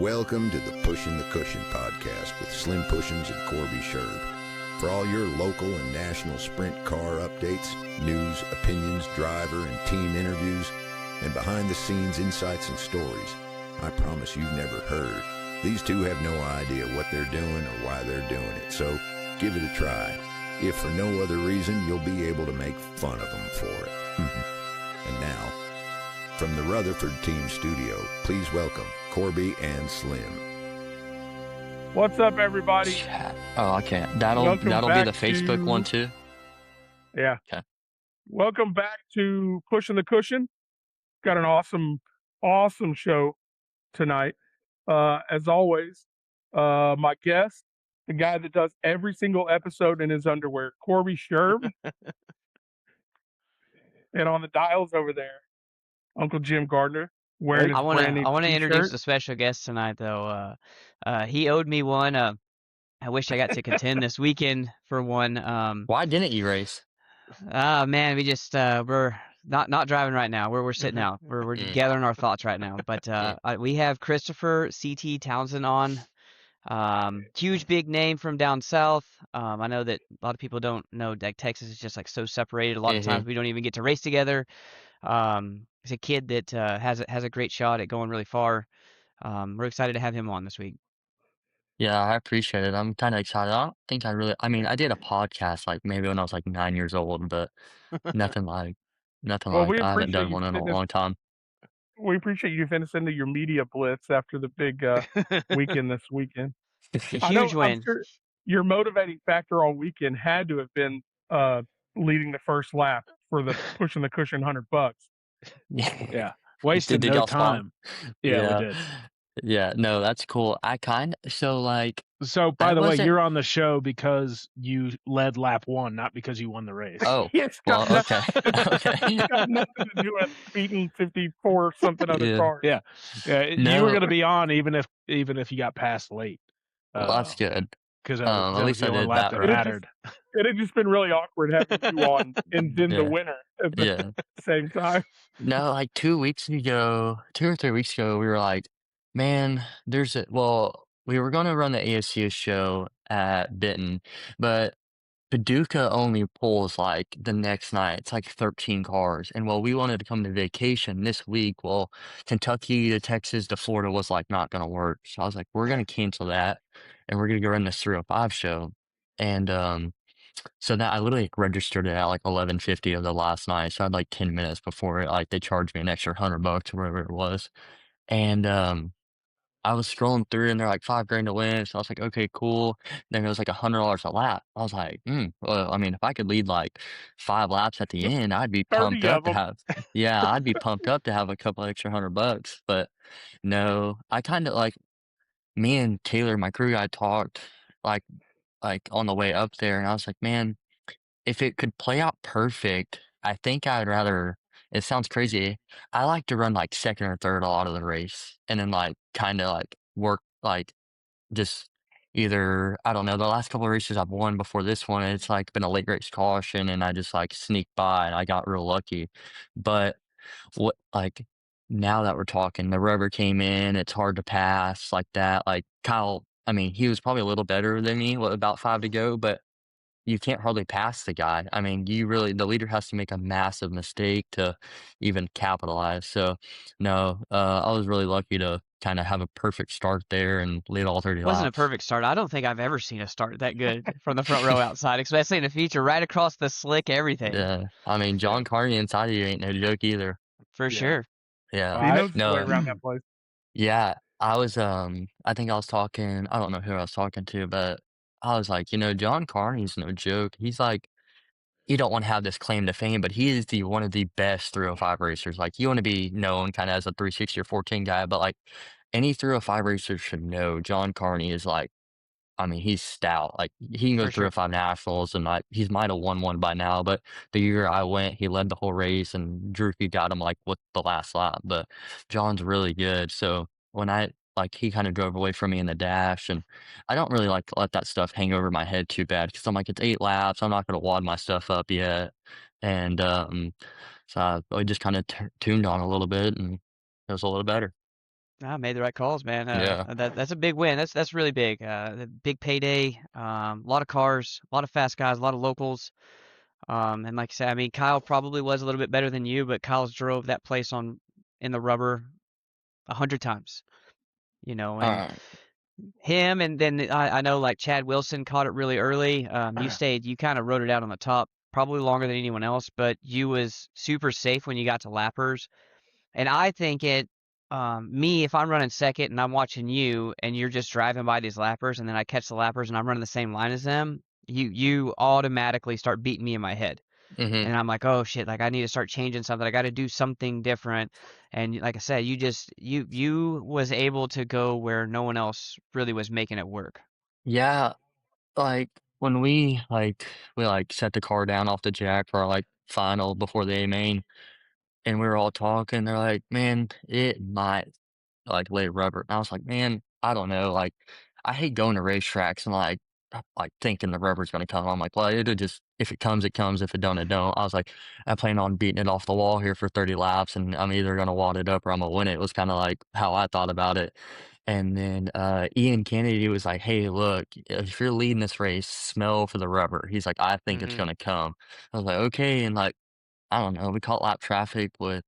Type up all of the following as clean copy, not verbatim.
Welcome to the Pushin' the Cushion podcast with Slim Pushins and Corby Sherb. For all your local and national sprint car updates, news, opinions, driver and team interviews, and behind-the-scenes insights and stories, I promise you've never heard. These two have no idea what they're doing or why they're doing it, so give it a try. If for no other reason, you'll be able to make fun of them for it. And now, from the Rutherford Team Studio, please welcome Corby and Slim. What's up, everybody? Oh, I can't. That'll be the Facebook one too. Yeah. Okay. Welcome back to Pushing the Cushion. Got an awesome show tonight. As always, my guest, the guy that does every single episode in his underwear, Corby Sherb. And on the dials over there, Uncle Jim Gardner. Wearing his I want brand new to introduce t-shirt. the special guest tonight, though. He owed me one. I wish I got to contend this weekend for one. Why didn't you race? Man, we just we're not driving right now. We're sitting out. We're gathering our thoughts right now. But we have Christopher CT Townsend on. Huge big name from down south. I know that a lot of people don't know that Texas is just like so separated. A lot of times we don't even get to race together. He's a kid that has a great shot at going really far. We're excited to have him on this week. Yeah, I appreciate it. I'm kind of excited. I don't think I did a podcast like maybe when I was like 9 years old, but nothing like we I haven't done appreciate one in a you long time. We appreciate you finishing into your media blitz after the big weekend this weekend. A huge win. I'm sure your motivating factor all weekend had to have been leading the first lap for the Pushing the Cushion $100. Yeah. Wasted Did no y'all spawn? time. Yeah, we did. Yeah, no, that's cool. So by the way, wasn't- you're on the show because you led lap 1, not because you won the race. Oh, It's well, got okay. it's got nothing to do with beating 54 something other Yeah. cars. Yeah. No. You were going to be on even if you got passed late. Well, that's good. Because at least I did lap that that right. mattered. It had just been really awkward having you on and then the Yeah. winner at the Yeah. same time. No, like 2 or 3 weeks ago, we were like, man, we were going to run the ASCS show at Benton, but Paducah only pulls like the next night. It's like 13 cars. And we wanted to come to vacation this week. Kentucky to Texas to Florida was like not going to work. So I was like, we're going to cancel that and we're going to go run this 305 show. And, so that I literally registered it at like 11:50 of the last night. So I had like 10 minutes before they charged me an extra $100 or whatever it was. And I was scrolling through and they're like $5,000 to win. So I was like, okay, cool. Then it was like $100 a lap. I was like, well, I mean, if I could lead like 5 laps at the end, I'd be 30 pumped up of to have, I'd be pumped up to have a couple extra $100. But no, I kind of like me and Taylor, my crew guy, talked like on the way up there, and I was like, man, if it could play out perfect, I think I'd rather. It sounds crazy. I like to run like second or third a lot of the race, and then like kind of like work like just either I don't know. The last couple of races I've won before this one, it's like been a late race caution, and I just like sneaked by, and I got real lucky. But what like now that we're talking, the rubber came in. It's hard to pass like that. Like Kyle, I mean, he was probably a little better than me with about 5 to go, but you can't hardly pass the guy. I mean, the leader has to make a massive mistake to even capitalize. So, no, I was really lucky to kind of have a perfect start there and lead all 30 It wasn't a laps. perfect start. I don't think I've ever seen a start that good from the front row outside, especially in the feature, right across the slick, everything. Yeah, I mean, John Carney inside of you ain't no joke either. For sure. Yeah, He knows his no, way around that place. yeah, I was, I think I was talking, I don't know who I was talking to, but I was like, John Carney's no joke. He's like, he don't want to have this claim to fame, but he is one of the best 305 racers. Like, you want to be known kind of as a 360 or 14 guy, but like any 305 racer should know John Carney is like, I mean, he's stout. Like, he can go For sure. 305 nationals, and like he might have won one by now. But the year I went, he led the whole race, and Drew got him like with the last lap. But John's really good. So when he kind of drove away from me in the dash, and I don't really like to let that stuff hang over my head too bad because I'm like, it's 8 laps. I'm not going to wad my stuff up yet. And so I just kind of tuned on a little bit, and it was a little better. I made the right calls, man. Yeah. That's a big win. That's really big. The big payday. A lot of cars, a lot of fast guys, a lot of locals. And like I said, I mean, Kyle probably was a little bit better than you, but Kyle's drove that place in the rubber 100 times. You know, and Alright. him, and then I know like Chad Wilson caught it really early. You kind of rode it out on the top, probably longer than anyone else, but you was super safe when you got to lappers. And I think me, if I'm running second and I'm watching you and you're just driving by these lappers and then I catch the lappers and I'm running the same line as them, you automatically start beating me in my head. Mhm. And I'm like, oh shit, like I need to start changing something. I got to do something different. And like I said, you was able to go where no one else really was making it work. Yeah, like, when we set the car down off the jack for our, final before the A main, and we were all talking, they're like, "Man, it might, lay rubber." And I was like, "Man, I don't know, I hate going to racetracks and, thinking the rubber's gonna come." I'm like, "Well, it'll just if it comes, it comes, if it don't, it don't." I was like, "I plan on beating it off the wall here for 30 laps, and I'm either gonna wad it up or I'm gonna win it," was kinda like how I thought about it. And then, Ian Kennedy was like, "Hey, look, if you're leading this race, smell for the rubber." He's like, "I think it's Hmm. gonna come." I was like, "Okay," and, I don't know, we caught lap traffic with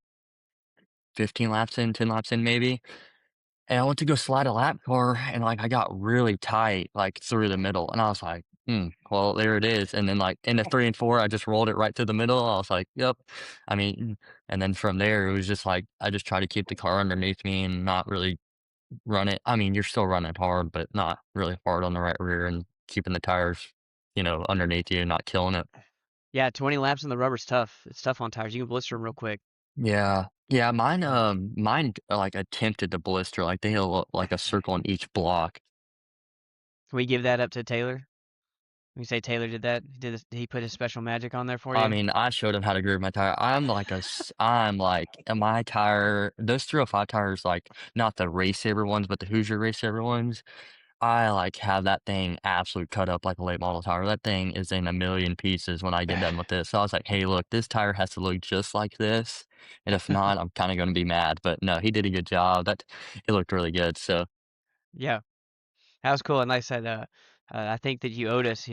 15 laps in, 10 laps in maybe, and I went to go slide a lap car, and, I got really tight, through the middle, and I was like, "Hmm, well, there it is," and then, in the 3 and 4, I just rolled it right through the middle, I was like, "Yep." I mean, and then from there, it was just I just tried to keep the car underneath me and not really run it. I mean, you're still running hard, but not really hard on the right rear and keeping the tires, underneath you and not killing it. Yeah, 20 laps in the rubber's tough. It's tough on tires. You can blister them real quick. Yeah. Yeah, mine, attempted to blister, they had a circle in each block. Can we give that up to Taylor? We say Taylor did that. Did he put his special magic on there for I you? mean, I showed him how to groove my tire. I'm my tire, those 305 tires, not the Race Saver ones, but the Hoosier Race Saver ones. I have that thing absolute cut up like a late model tire. That thing is in a million pieces when I get done with this. So I was like, hey, look, this tire has to look just like this. And if not, I'm kind of going to be mad. But no, he did a good job. It looked really good. So, Yeah. That was cool, and like I said, I think that you owed us.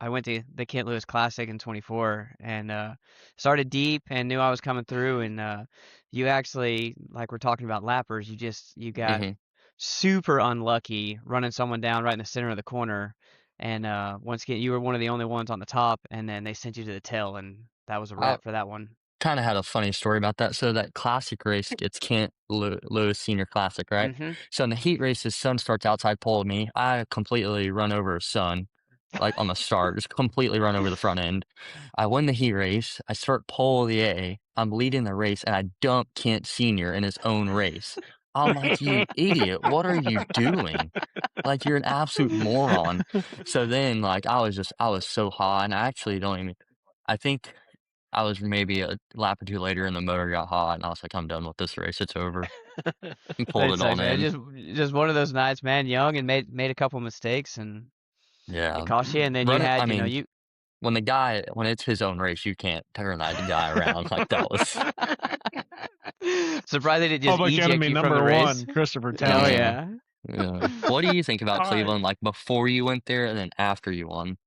I went to the Kent Lewis Classic in '24 and started deep and knew I was coming through, and you actually, like we're talking about lappers, you got hmm super unlucky running someone down right in the center of the corner, and once again you were one of the only ones on the top, and then they sent you to the tail, and that was a I wrap for that one. kind of had a funny story about that. So that classic race gets Kent Lewis Senior Classic, right? Mm-hmm. So in the heat race, his son starts outside pole of me. I completely run over his son, on the start, just completely run over the front end. I win the heat race. I start pole of the A. I'm leading the race, and I dump Kent Senior in his own race. I'm like, you idiot! What are you doing? You're an absolute moron. So then, I was so hot, and I actually don't even. I think I was maybe a lap or two later, and the motor got hot, and I was like, I'm done with this race. It's over. And pulled That it sucks, on man. in. Just one of those nights, man. Young and made a couple mistakes, and it Yeah. cost you. And then you Running. I had, mean, you. when it's his own race, you can't turn that guy around like that was. Surprised they didn't just Public eject enemy you from the number race. one, Christopher Oh Townsend. Yeah. yeah. Yeah. What do you think about All right. Cleveland, before you went there and then after you won?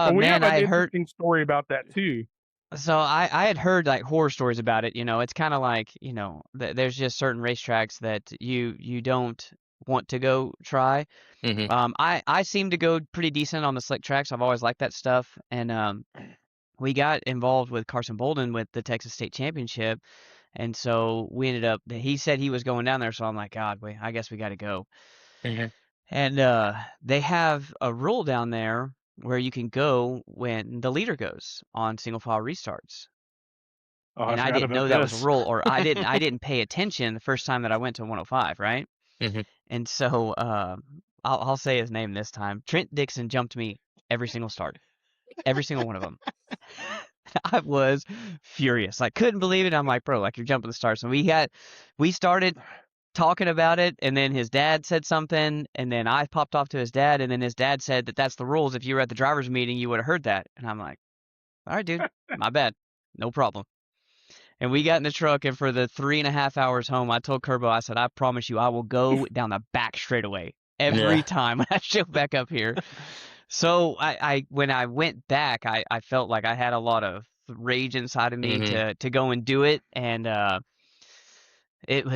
Well, we Man, have I an had heard. interesting story about that too. So I had heard like horror stories about it. It's kind of like there's just certain racetracks that you don't want to go try. hmm I seem to go pretty decent on the slick tracks. I've always liked that stuff, and we got involved with Carson Bolden with the Texas State Championship, and so we ended up. He said he was going down there, so I'm like, God, I guess we got to go. hmm And they have a rule down there where you can go when the leader goes on single file restarts. Oh, I And I forgot didn't about know that was a this. rule, or I didn't pay attention the first time that I went to 105, right? hmm And so I'll say his name this time. Trent Dixon jumped me every single start, every single one of them. I was furious. Like couldn't believe it. I'm like, bro, like you're jumping the starts. And we started talking about it, and then his dad said something, and then I popped off to his dad, and then his dad said that that's the rules. If you were at the drivers' meeting, you would have heard that. And I'm like, all right, dude, my bad, no problem. And we got in the truck, and for the 3.5 hours home, I told Kerbo, I said, I promise you, I will go down the back straightaway every Yeah. time when I show back up here. So when I went back, I felt like I had a lot of rage inside of me Mhm. to go and do it, and it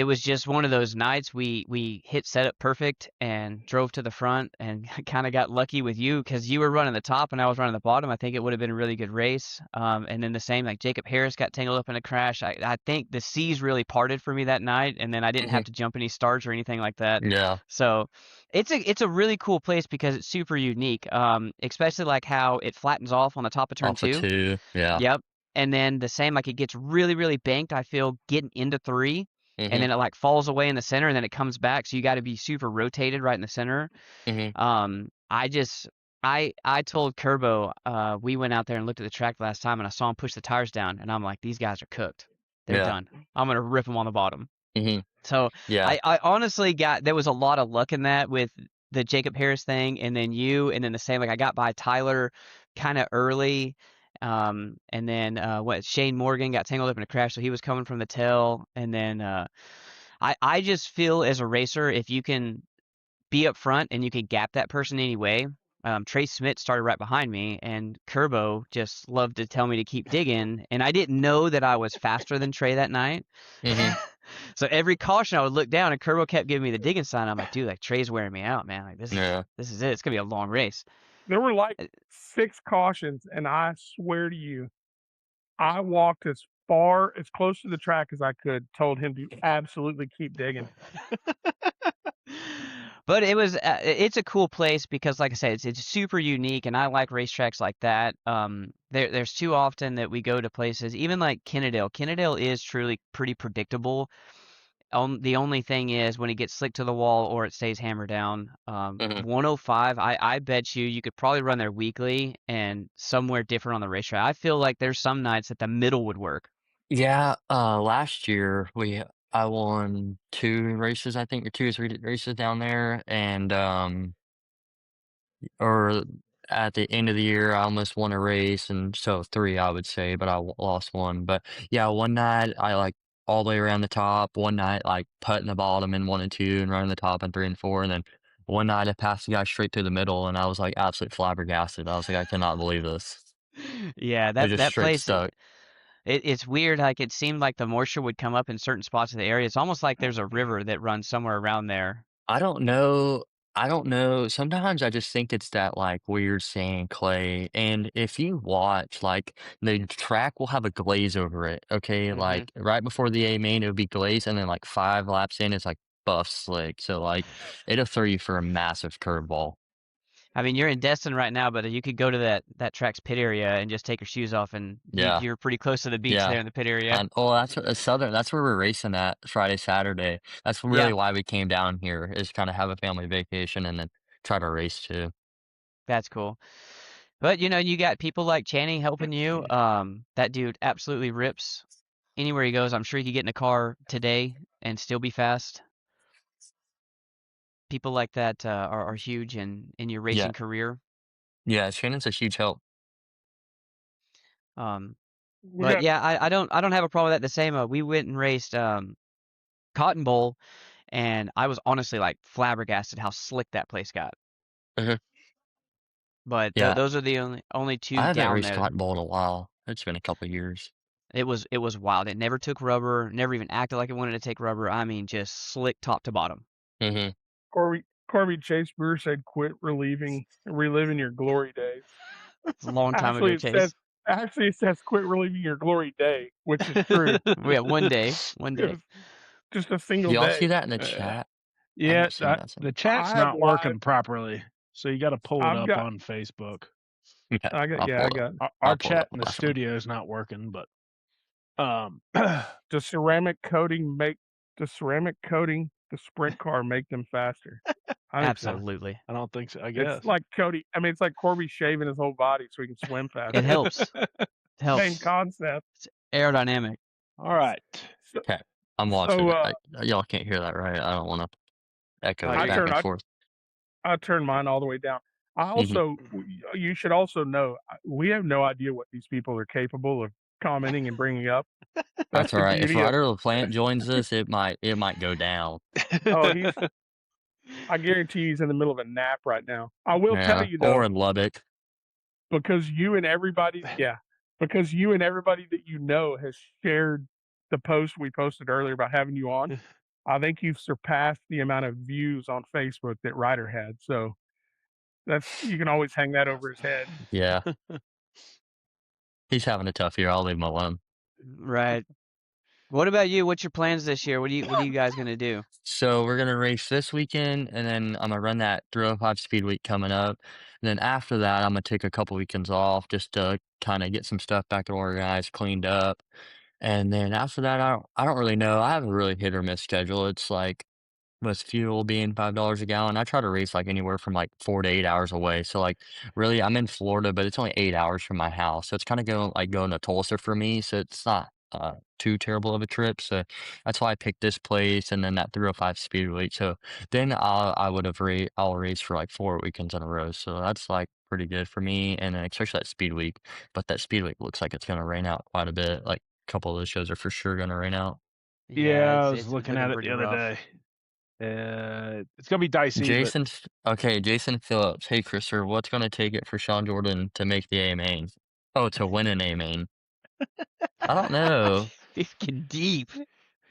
was just one of those nights. We hit setup perfect and drove to the front, and kind of got lucky with you because you were running the top and I was running the bottom. I think it would have been a really good race. And then the same, like Jacob Harris got tangled up in a crash. I think the seas really parted for me that night, and then I didn't have Mhm. to jump any stars or anything like that. Yeah. So it's a really cool place because it's super unique. Especially like how it flattens off on the top of turn Off of 2. 2. Yeah. Yep. And then the same, like it gets really, really banked, I feel, getting into 3, and Mhm. then it like falls away in the center, and then it comes back. So you got to be super rotated right in the center. Mhm. I just, I told Kerbo, we went out there and looked at the track last time, and I saw him push the tires down, and I'm like, these guys are cooked. They're Yeah. done. I'm gonna rip them on the bottom. Mhm. So Yeah. I honestly there was a lot of luck in that with the Jacob Harris thing, and then you, and then the same, like I got by Tyler kind of early, and then Shane Morgan got tangled up in a crash, so he was coming from the tail, and then I just feel as a racer, if you can be up front and you can gap that person anyway. Trey Smith started right behind me, and Kerbo just loved to tell me to keep digging, and I didn't know that I was faster than Trey that night. Mhm. So every caution I would look down, and Kerbo kept giving me the digging sign. I'm like, dude, like Trey's wearing me out, man. Like Yeah. this is it. It's gonna be a long race. There were like Uh, 6 cautions, and I swear to you, I walked as close to the track as I could, told him to absolutely keep digging. But it's a cool place because, like I said, it's super unique, and I like racetracks like that. There's too often that we go to places, even like Kennedale. Kennedale is truly pretty predictable. The only thing is when it gets slick to the wall or it stays hammered down. Mhm. 105, I bet you could probably run there weekly and somewhere different on the racetrack. I feel like there's some nights that the middle would work. Yeah, last year I won 2 races, I think, or 2 or 3 races down there, and, or at the end of the year, I almost won a race, and so 3, I would say, but I lost 1. But yeah, one night I like all the way around the top. One night, like putting the bottom in 1 and 2, and running the top in 3 and 4, and then one night I passed the guy straight through the middle, and I was like absolutely flabbergasted. I was like, I cannot believe this. Yeah, It that just that straight place. stuck. It's weird. Like it seemed like the moisture would come up in certain spots of the area. It's almost like there's a river that runs somewhere around there. I don't know. I don't know. Sometimes I just think it's that like weird sand clay. And if you watch, like the track will have a glaze over it. Okay. Hmm. Like right before the A main, it would be glazed. And then like 5 laps in, it's like buff slick. So like it'll throw you for a massive curveball. I mean, you're in Destin right now, but you could go to that track's pit area and just take your shoes off, and Yeah. you're pretty close to the beach Yeah. there in the pit area. And oh, that's what Southern, that's where we're racing at Friday, Saturday. That's Yeah, really why we came down here is kind of have a family vacation and then try to race too. that's cool. But you got people like Channing helping you. That dude absolutely rips anywhere he goes. I'm sure he could get in a car today and still be fast. People like that are huge in your Yeah. racing career. Yeah. Shannon's a huge help. Um, We but got yeah, I don't have a problem with that. The same. We went and raced Cotton Bowl, and I was honestly like flabbergasted how slick that place got. Mhm. But Yeah. those are the only I two haven't down raced there. cotton ball in a while. It's been a couple years. It was wild. It never took rubber. Never even acted like it wanted to take rubber. I mean, just slick top to bottom. Mhm. Corby Chase Brewer said, "Quit reliving your glory days." It's a long time Actually, ago, it says Chase. actually it says, "Quit reliving your glory day," which is true. Yeah, one day, one It day. was just a Do single y'all see day. that in the Uh, chat? I'm yeah, not seeing that. the Some. chat's I have not live. working properly, so you got to pull it I've up got. on Facebook. Okay. I'll I pull it up. got. Our I'll pull it chat up in on the my phone. studio is not working, but Does ceramic coating the sprint car make them faster? I think so. Absolutely. I don't think so. I It's guess. like Cody. I mean, it's like Corby shaving his whole body so he can swim faster. It helps. It Same helps. concept. It's aerodynamic. All right. So, Okay. I'm watching so it. Y'all can't hear that, right? I don't want to echo I it I hear back you. turn and I, forth. I turn mine all the way down. I Mhm. also, you should also know, we have no idea what these people are capable of commenting and bringing up. That's The all right. If beauty of. Ryder LaPlante joins us, it might go down. Oh, I guarantee he's in the middle of a nap right now. I will tell Yeah, you or though, in Lubbock. because you and everybody that you know has shared the post we posted earlier about having you on. I think you've surpassed the amount of views on Facebook that Ryder had. So you can always hang that over his head. Yeah, he's having a tough year. I'll leave him alone. Right. What about you? What's your plans this year? What are you guys gonna do? So we're gonna race this weekend, and then I'm gonna run that 305 Speed Week coming up. And then after that, I'm gonna take a couple weekends off just to kind of get some stuff back organized, cleaned up. And then after that, I don't really know. I have a really hit or miss schedule. It's like with fuel being $5 a gallon, I try to race like anywhere from like 4 to 8 hours away. So like really, I'm in Florida, but it's only 8 hours from my house. So it's kind of going to Tulsa for me. So it's not too terrible of a trip. So that's why I picked this place and then that 305 Speedway. So then I'll race for like 4 weekends in a row. So that's like pretty good for me. And then especially that Speed Week. But that Speed Week looks like it's going to rain out quite a bit. Like a couple of those shows are for sure going to rain out. Yeah, I was it's looking at it pretty the other rough. day. It's gonna be dicey. Jason Phillips. Hey, Christopher, what's going to take it for Sean Jordan to make the A main? Oh, to win an A main. I don't know. He's getting deep.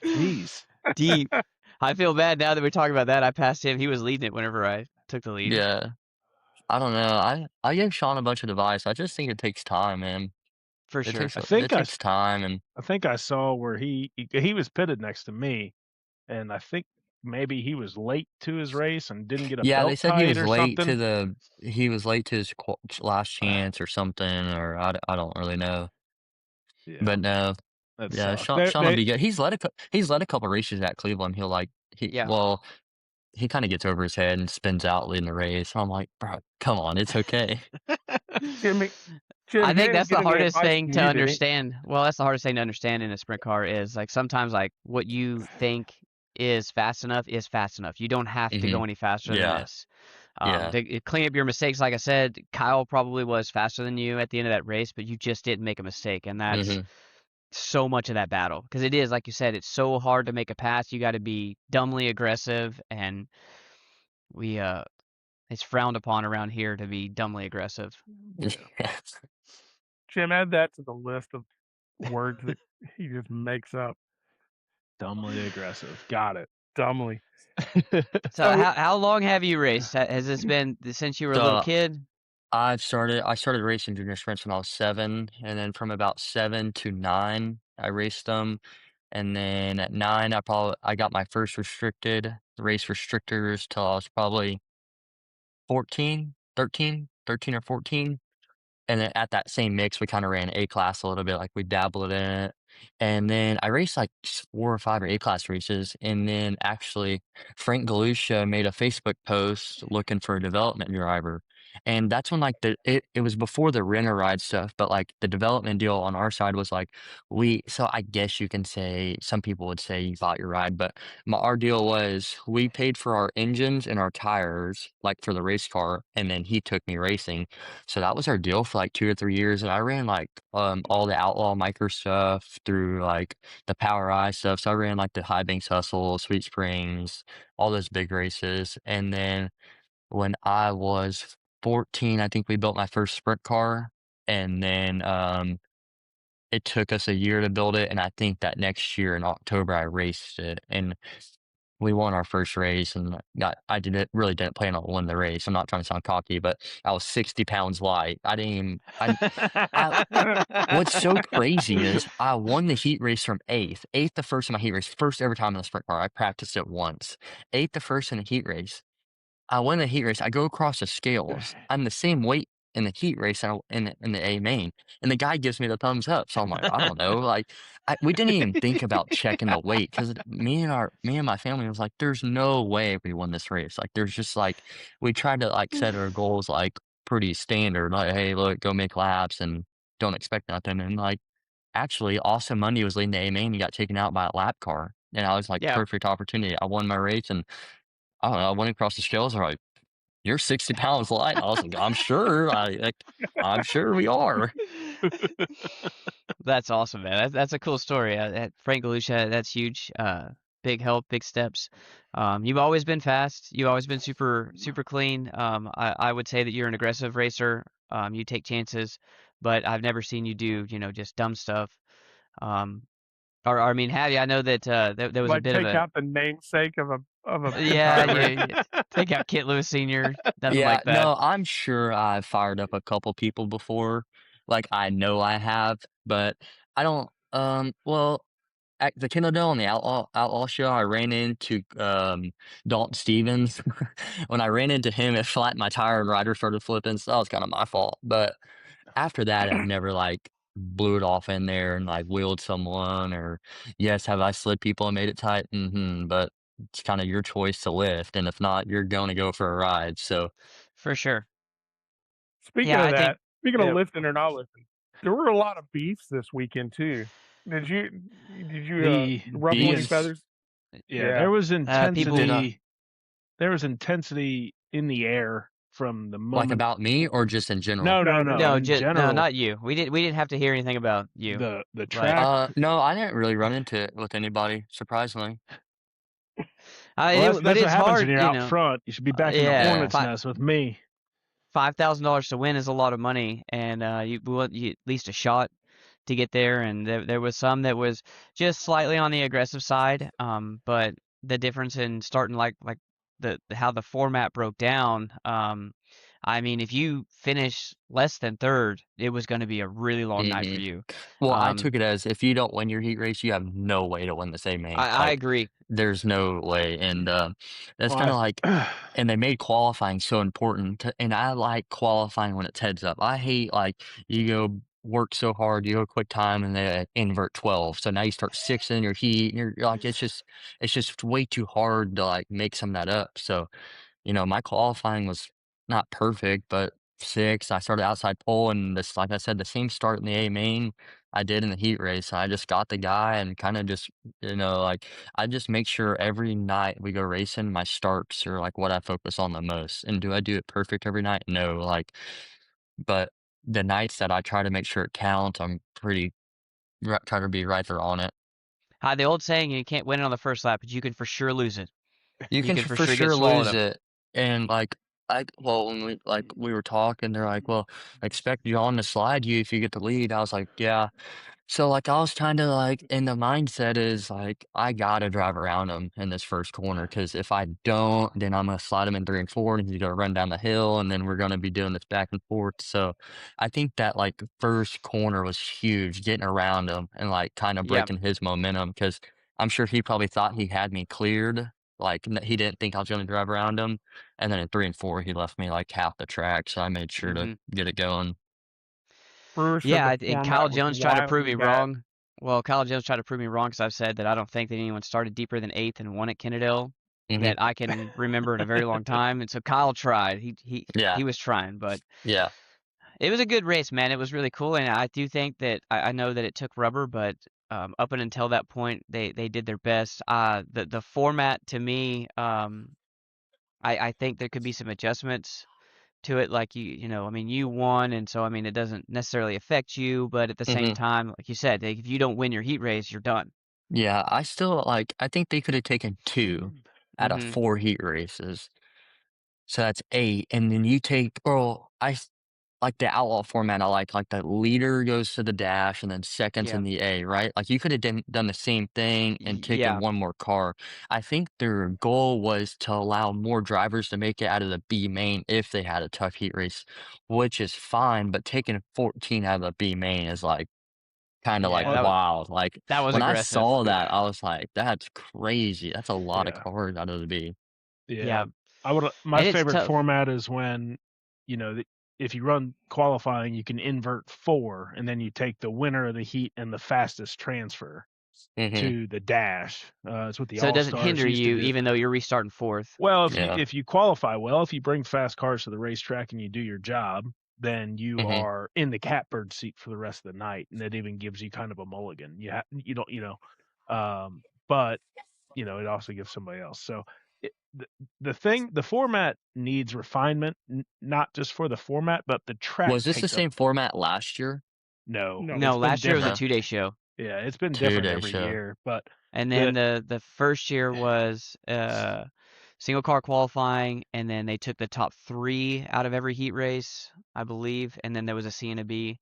Jeez. Deep. I feel bad now that we're talking about that. I passed him. He was leading it whenever I took the lead. Yeah, I don't know. I gave Sean a bunch of advice. I just think it takes time, man. For It sure. takes time, and I think I saw where he was pitted next to me, and I think maybe he was late to his race and didn't get a yeah, belt they said he tight was or late something. to his last chance or something, or I don't really know. Yeah, But no, that yeah, sucks. Sean will be good. He's led a couple races at Cleveland. Yeah. He kind of gets over his head and spins out leading the race. I'm like, bro, come on, it's okay. Jim, I he think didn't that's get the any hardest advice thing from to you, did he? understand. Well, that's the hardest thing to understand in a sprint car is like sometimes like what you think is fast enough is fast enough. You don't have to go any faster than Yeah, this. yeah. To clean up your mistakes, like I said, Kyle probably was faster than you at the end of that race, but you just didn't make a mistake, and that's so much of that battle because it is like you said, it's so hard to make a pass. You got to be dumbly aggressive, and it's frowned upon around here to be dumbly aggressive. Jim, add that to the list of words that he just makes up. Dumbly aggressive. Got it. Dumbly. So how long have you raced? Has this been since you were a little kid? I started racing junior sprints when I was 7, and then from about 7 to 9, I raced them. And then at 9, I got my first race restrictors till I was probably 13 or 14. And then at that same mix, we kind of ran A class a little bit, like we dabbled in it. And then I raced like 4 or 5 or A class races. And then actually, Frank Galusha made a Facebook post looking for a development driver. And that's when like it was before the rent a ride stuff, but like the development deal on our side was like so I guess you can say some people would say you bought your ride, but our deal was we paid for our engines and our tires, like for the race car, and then he took me racing. So that was our deal for like 2 or 3 years, and I ran like all the Outlaw Micro stuff through like the Power Eye stuff. So I ran like the High Banks Hustle, Sweet Springs, all those big races. And then when I was 14, I think we built my first sprint car, and then it took us a year to build it, and I think that next year in October I raced it, and we won our first race, and really didn't plan on winning the race. I'm not trying to sound cocky, but I was 60 pounds light. What's so crazy is I won the heat race from eighth the first in my heat race, first every time in the sprint car. I practiced it once. Eighth the first in the heat race. I win the heat race. I go across the scales. I'm the same weight in the heat race in the A main, and the guy gives me the thumbs up. So I'm like, I don't know. Like, we didn't even think about checking the weight because me and my family was like, there's no way we won this race. Like, there's just like we tried to like set our goals like pretty standard. Like, hey, look, go make laps and don't expect nothing. And like, actually, Austin Monday was leading the A main. He got taken out by a lap car, and I was like, Yeah. perfect opportunity. I won my race and. I don't know. I went across the scales. I'm like, you're 60 pounds light. I was like, I'm sure. I'm sure we are. That's awesome, man. That's a cool story. Frank Galusha, that's huge. Big help, big steps. You've always been fast. You've always been super clean. I would say that you're an aggressive racer. You take chances, but I've never seen you do, just dumb stuff. Um, or I mean, have you? I know that there was a Like bit of take a out the namesake of a yeah, entire race. you take out Kit Lewis Sr. Nothing Yeah, like that. no, I'm sure I've fired up a couple people before. Like I know I have, but I don't. Well, at the Kindle and the Outlaw show, I ran into Dalton Stevens. When I ran into him, it flattened my tire and rider started flipping. So that was kind of my fault. But after that, I've never like blew it off in there and like wheeled someone or yes, have I slid people and made it tight? But it's kind of your choice to lift, and if not, you're going to go for a ride. So For sure. Speaking Yeah, of I think that, speaking of Yeah, lifting or not lifting, there were a lot of beefs this weekend too. Did you the ruffle any beefs. feathers? yeah, Yeah. there was Did I? intensity. There was intensity in the air from the Like moment. about me or just in general? No, No, no, no, no. no. no, In no, general, not you. We didn't have to hear anything about you. the Like, track. No, I didn't really run into it with anybody, surprisingly. Well, but that's what it's happens when hard, you're out front. You should be back in the yeah, Yeah. hornet's nest with me. $5,000 to win is a lot of money, and we want you at least a shot to get there. And there was some that was just slightly on the aggressive side. But the difference in starting like the how the format broke down. I mean, if you finish less than third, it was going to be a really long night for hmm you. Well, I Um, took it as if you don't win your heat race, you have no way to win the same main. I Like, agree. there's no way. And that's kind of Well, like, and they made qualifying so important. And I like qualifying when it's heads up. I hate like you go work so hard, you go quick time, and they invert 12. So now you start six in your heat, and you're like, it's just way too hard to like make some of that up. So my qualifying was not perfect, but six. I started outside pole, and this, like I said, the same start in the A main I did in the heat race. I just got the guy and kind of just, like I just make sure every night we go racing, my starts are like what I focus on the most. And do I do it perfect every night? No, but the nights that I try to make sure it counts, I'm try to be right there on it. Hi, the old saying, you can't win it on the first lap, but you can for sure lose it. You You can can for for sure get sure swallowed lose up. it, and well, when we were talking, they're like, "Well, I expect John to slide you if you get the lead." I was like, "Yeah." So like I was trying to like, and the mindset is like I gotta drive around him in this first corner because if I don't, then I'm gonna slide him in 3 and 4, and he's gonna run down the hill, and then we're gonna be doing this back and forth. So I think that like first corner was huge, getting around him and like kind of Yeah. breaking his momentum because I'm sure he probably thought he had me cleared. Like he didn't think I was gonna drive around him, and then in 3 and 4 he left me like half the track, so I made sure to hmm get it going. Brewer said Yeah, the and Kyle format was Jones tried to prove wildly me bad. wrong. Well, Kyle Jones tried to prove me wrong because I've said that I don't think that anyone started deeper than eighth and won at Kennedale hmm that I can remember in a very long time. And so Kyle tried. Yeah, He was trying, but yeah. it was a good race, man. It was really cool, and I do think that I know that it took rubber, but up and until that point, they did their best. The format to me, I think there could be some adjustments to it. Like I mean, you won, and so I mean, it doesn't necessarily affect you, but at the same hmm time, like you said, like, if you don't win your heat race, you're done. Yeah, I still I think they could have taken 2 out of hmm 4 heat races. So that's 8, and then you take like the outlaw format, I like the leader goes to the dash and then seconds Yeah. in the A, right? Like you could have done the same thing and taken Yeah. one more car. I think their goal was to allow more drivers to make it out of the B main if they had a tough heat race, which is fine, but taking 14 out of the B main is like kinda like Yeah. well, wild. Like That was when I aggressive. saw that, I was like, "That's crazy. That's a lot of yeah, cars out of the B." yeah. Yeah, I would. My and it's favorite tough. format is when, if you run qualifying, you can invert 4, and then you take the winner of the heat and the fastest transfer Mhm. to the dash. It's what the So it All doesn't Stars hinder used to you, do. even though you're restarting fourth. Well, Yeah. if you qualify well, if you bring fast cars to the racetrack and you do your job, then you Mhm. are in the catbird seat for the rest of the night, and it even gives you kind of a mulligan. You don't, but it also gives somebody else. So the format needs refinement, not just for the format, but the track. Was this the same format last year? No, No. it's No, been last year was a different. 2-day show. Yeah, it's been different 2-day every show. year, but And then the first year was single car qualifying, and then they took the top 3 out of every heat race, I believe, and then there was a C and a B.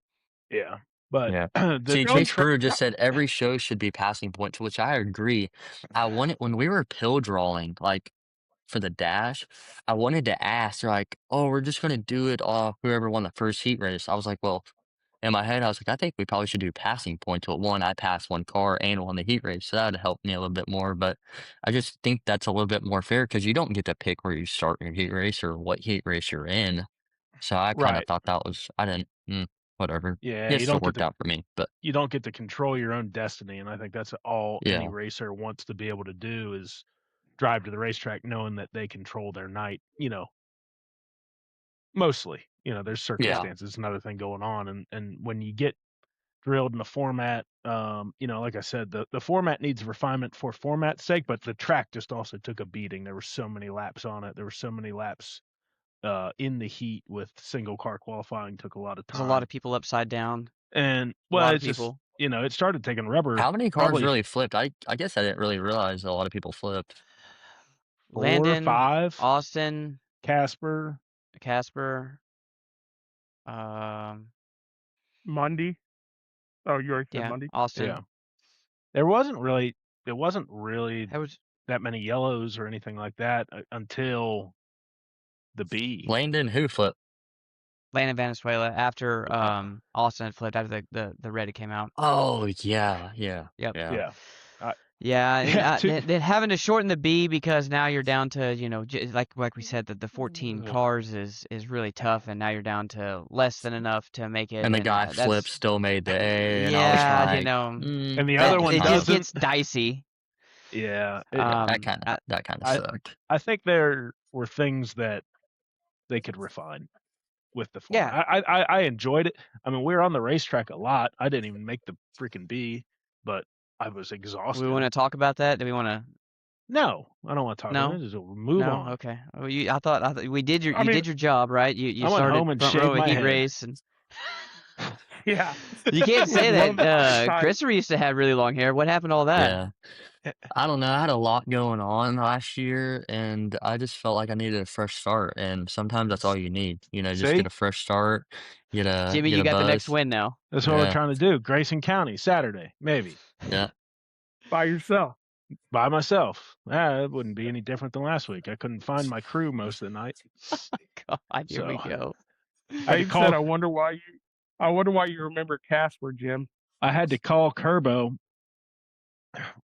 yeah, but Yeah. the See, two Chase Brewer just said every show should be passing points, which I agree. I wanted when we were pill drawing, like for the dash, I wanted to ask. They're like, "Oh, we're just gonna do it off whoever won the first heat race." I was like, "Well," in my head, I was like, "I think we probably should do passing points." But one, I passed one car and won the heat race, so that would help me a little bit more. But I just think that's a little bit more fair because you don't get to pick where you start your heat race or what heat race you're in. So I kind of Right. thought that was I didn't. Whatever. Yeah, It you still don't get worked to out for me, but you don't get to control your own destiny, and I think that's all any yeah. racer wants to be able to do is drive to the racetrack knowing that they control their night. Mostly, there's Yeah. circumstances and other thing going on, and when you get drilled in the format, like I said, the format needs refinement for format's sake, but the track just also took a beating. There were so many laps on it. There were so many laps in the heat with single car qualifying took a lot of There's a time. lot of people upside down. And A lot well, of it's just people. it started taking rubber. How many cars Probably really flipped? I guess I didn't really realize a lot of people flipped. 4 or Landon, 5. Austin, Casper. Monday. Oh, you already said yeah, Monday. Austin. Yeah. There wasn't really That was that many yellows or anything like that until the B. Landon, who flipped? Landon Valenzuela after Austin had flipped after the red came out. Oh, yeah. Yep. Yeah. Yeah, and Yeah, then having to shorten the B because now you're down to like we said that the 14 Ugh. cars is really tough, and now you're down to less than enough to make it. And the guy that's, flipped, still made the A, and yeah, I was like, And the other one it just doesn't. gets dicey. Yeah. that kind of sucked. I think there were things that they could refine with the format. Yeah. I enjoyed it. I mean, we were on the racetrack a lot. I didn't even make the freaking B, but I was Do exhausted. we want to talk about that? Do we want to? No, I don't want to talk about it. Just move on. Okay. Well, I thought we did I mean, did your job, right? You I went started home and front row shaved of my heat head. race, and yeah. you can't say Love that. time. Christopher used to have really long hair. What happened to all that? Yeah. I don't know. I had a lot going on last year, and I just felt like I needed a fresh start. And sometimes that's all you need. Just See? get a fresh start. Jimmy, get you a got the next buzz. win now. That's what we're Yeah. trying to do. Grayson County, Saturday, maybe. Yeah. By yourself. By myself. It wouldn't be any different than last week. I couldn't find my crew most of the night. God, here we So- go. I Dave said, I wonder why you remember Casper, Jim. I had to call Kerbo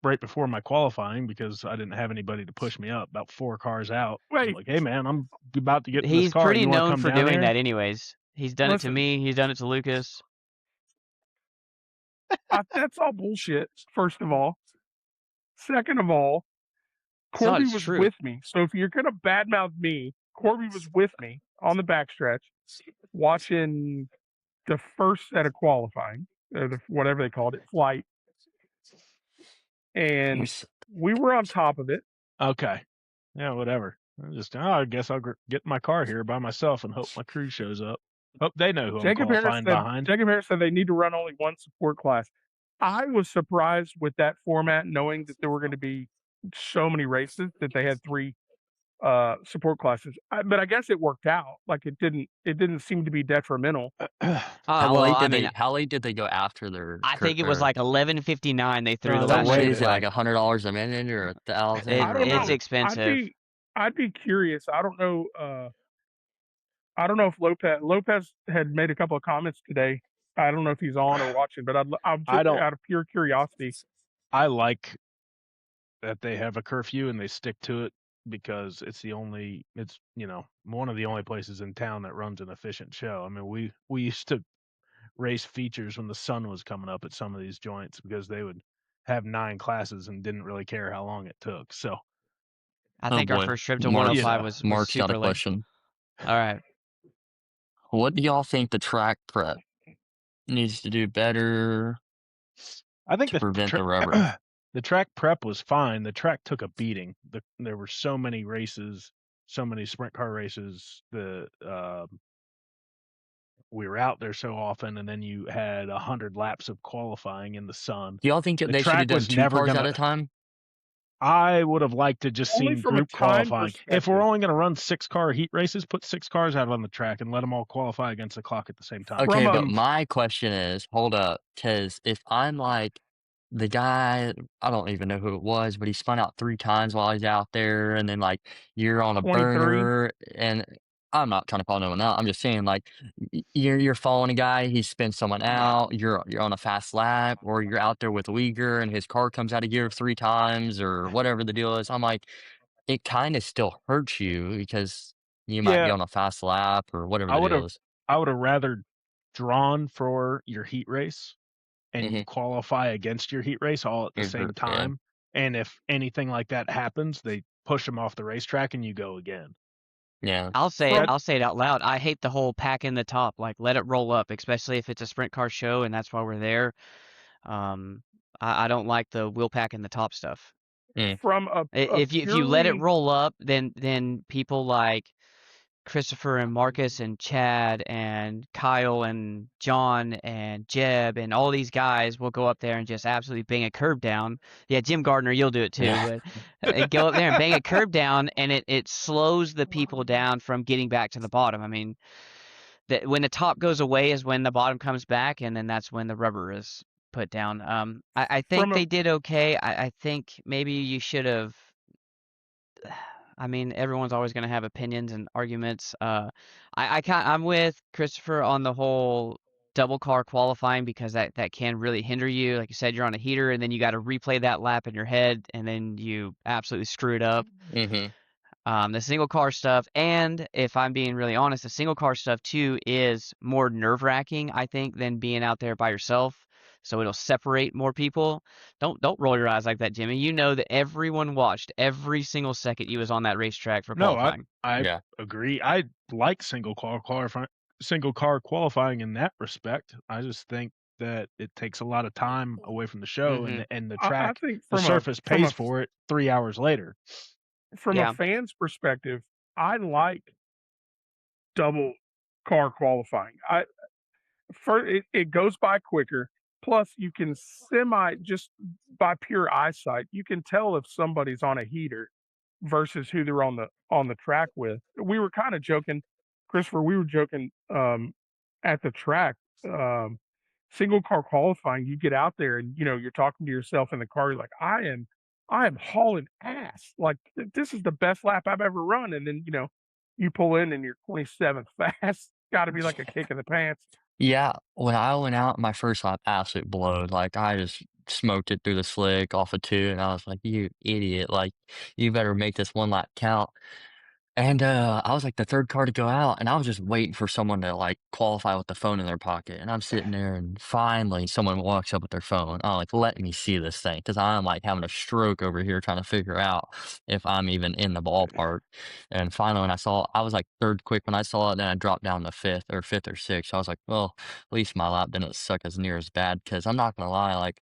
right before my qualifying because I didn't have anybody to push me up. About 4 cars out. I'm Wait. like, hey man, I'm about to get in He's this car. pretty You wanna known come for down doing here? that, anyways. He's done it to Listen. me. He's done it to Lucas. That's all bullshit, first of all. Second of all, It's not, Corby it's was true. with me. So if you're going to badmouth me, Corby was with me on the backstretch watching the first set of qualifying, or whatever they called it, flight. And we were on top of it. Okay. Yeah, whatever. I guess I'll get in my car here by myself and hope my crew shows up. Hope they know who I'm qualifying behind. Jacob Harris said they need to run only one support class. I was surprised with that format, knowing that there were going to be so many races that they had 3 support classes. But I guess it worked out. Like it didn't seem to be detrimental. How late did they go after their? I think it was like 11:59. They threw the that last What way is it, flag. like $100 a minute or $1,000? I don't know. It's expensive. I'd be curious. I don't know. I don't know if Lopez had made a couple of comments today. I don't know if he's on or watching, but I'm just out of pure curiosity. I like that they have a curfew and they stick to it because it's one of the only places in town that runs an efficient show. I mean, we used to race features when the sun was coming up at some of these joints because they would have 9 classes and didn't really care how long it took. So I think our first trip to Mark's 105 was Mark's got super a late. question. All right. What do y'all think the track prep needs to do better I think to prevent the rubber? The track prep was fine. The track took a beating. There were so many races, so many sprint car races. We were out there so often, and then you had 100 laps of qualifying in the sun. Do y'all think The they should have track done was 2 never cars at gonna. a time? I would have liked to just Only seen from a group time qualifying. If perspective. we're only going to run 6-car heat races, put 6 cars out on the track and let them all qualify against the clock at the same time. Okay, From but a my question is, hold up, because if I'm like the guy, I don't even know who it was, but he spun out 3 times while he's out there, and then like you're on a 23, burner, and I'm not trying to call no one out. I'm just saying, like you're following a guy, he spins someone out, you're on a fast lap, or you're out there with Uyghur and his car comes out of gear 3 times, or whatever the deal is. I'm like, it kind of still hurts you because you might be Yeah, on a fast lap or whatever I the would deal have. is. I would have rather drawn for your heat race and you Hmm. qualify against your heat race all at the same Yeah. time. And if anything like that happens, they push them off the racetrack and you go again. Yeah. I'll say it. from I'll say it out loud. I hate the whole pack in the top. Like, let it roll up, especially if it's a sprint car show and that's why we're there. I don't like the wheel pack in the top stuff. Mm. from a If you let it purely roll up, then people like Christopher and Marcus and Chad and Kyle and John and Jeb and all these guys will go up there and just absolutely bang a curb down. Yeah, Jim Gardner, you'll do it too, Yeah. but go up there and bang a curb down, and it slows the people down from getting back to the bottom. I mean, when the top goes away is when the bottom comes back, and then that's when the rubber is put down. I think from a they did okay. I think maybe you should have. I mean, everyone's always going to have opinions and arguments. I'm with Christopher on the whole double car qualifying because that can really hinder you. Like you said, you're on a heater and then you got to replay that lap in your head and then you absolutely screw it up. Hmm. The single car stuff, and if I'm being really honest, the single car stuff too is more nerve wracking, I think, than being out there by yourself. So it'll separate more people. Don't roll your eyes like that, Jimmy. You know that everyone watched every single second you was on that racetrack for No, qualifying. I Yeah. agree. I like single car qualifying in that respect. I just think that it takes a lot of time away from the show, Mm-hmm. and the I track, think the from a surface from pays a for it 3 hours later. from a Yeah. fan's perspective, I like double car qualifying. It goes by quicker. Plus, you can just by pure eyesight, you can tell if somebody's on a heater versus who they're on the track with. We were kind of joking, Christopher. We were joking at the track. Um, Single car qualifying, you get out there and you're talking to yourself in the car. You're like, I am hauling ass. Like this is the best lap I've ever run. And then you pull in and you're 27th fast. Got to be like a kick in the pants. Yeah. When I went out my first lap, absolute blowed. Like I just smoked it through the slick off of 2, and I was like, "You idiot! Like you better make this 1 lap count." And I was like the 3rd car to go out, and I was just waiting for someone to like qualify with the phone in their pocket. And I'm sitting there, and finally someone walks up with their phone. I'm like, let me see this thing, because I'm like having a stroke over here trying to figure out if I'm even in the ballpark. And finally, when I was like 3rd quick when I saw it. Then I dropped down to 5th or 6th. I was like, well, at least my lap didn't suck as near as bad. Because I'm not gonna lie, like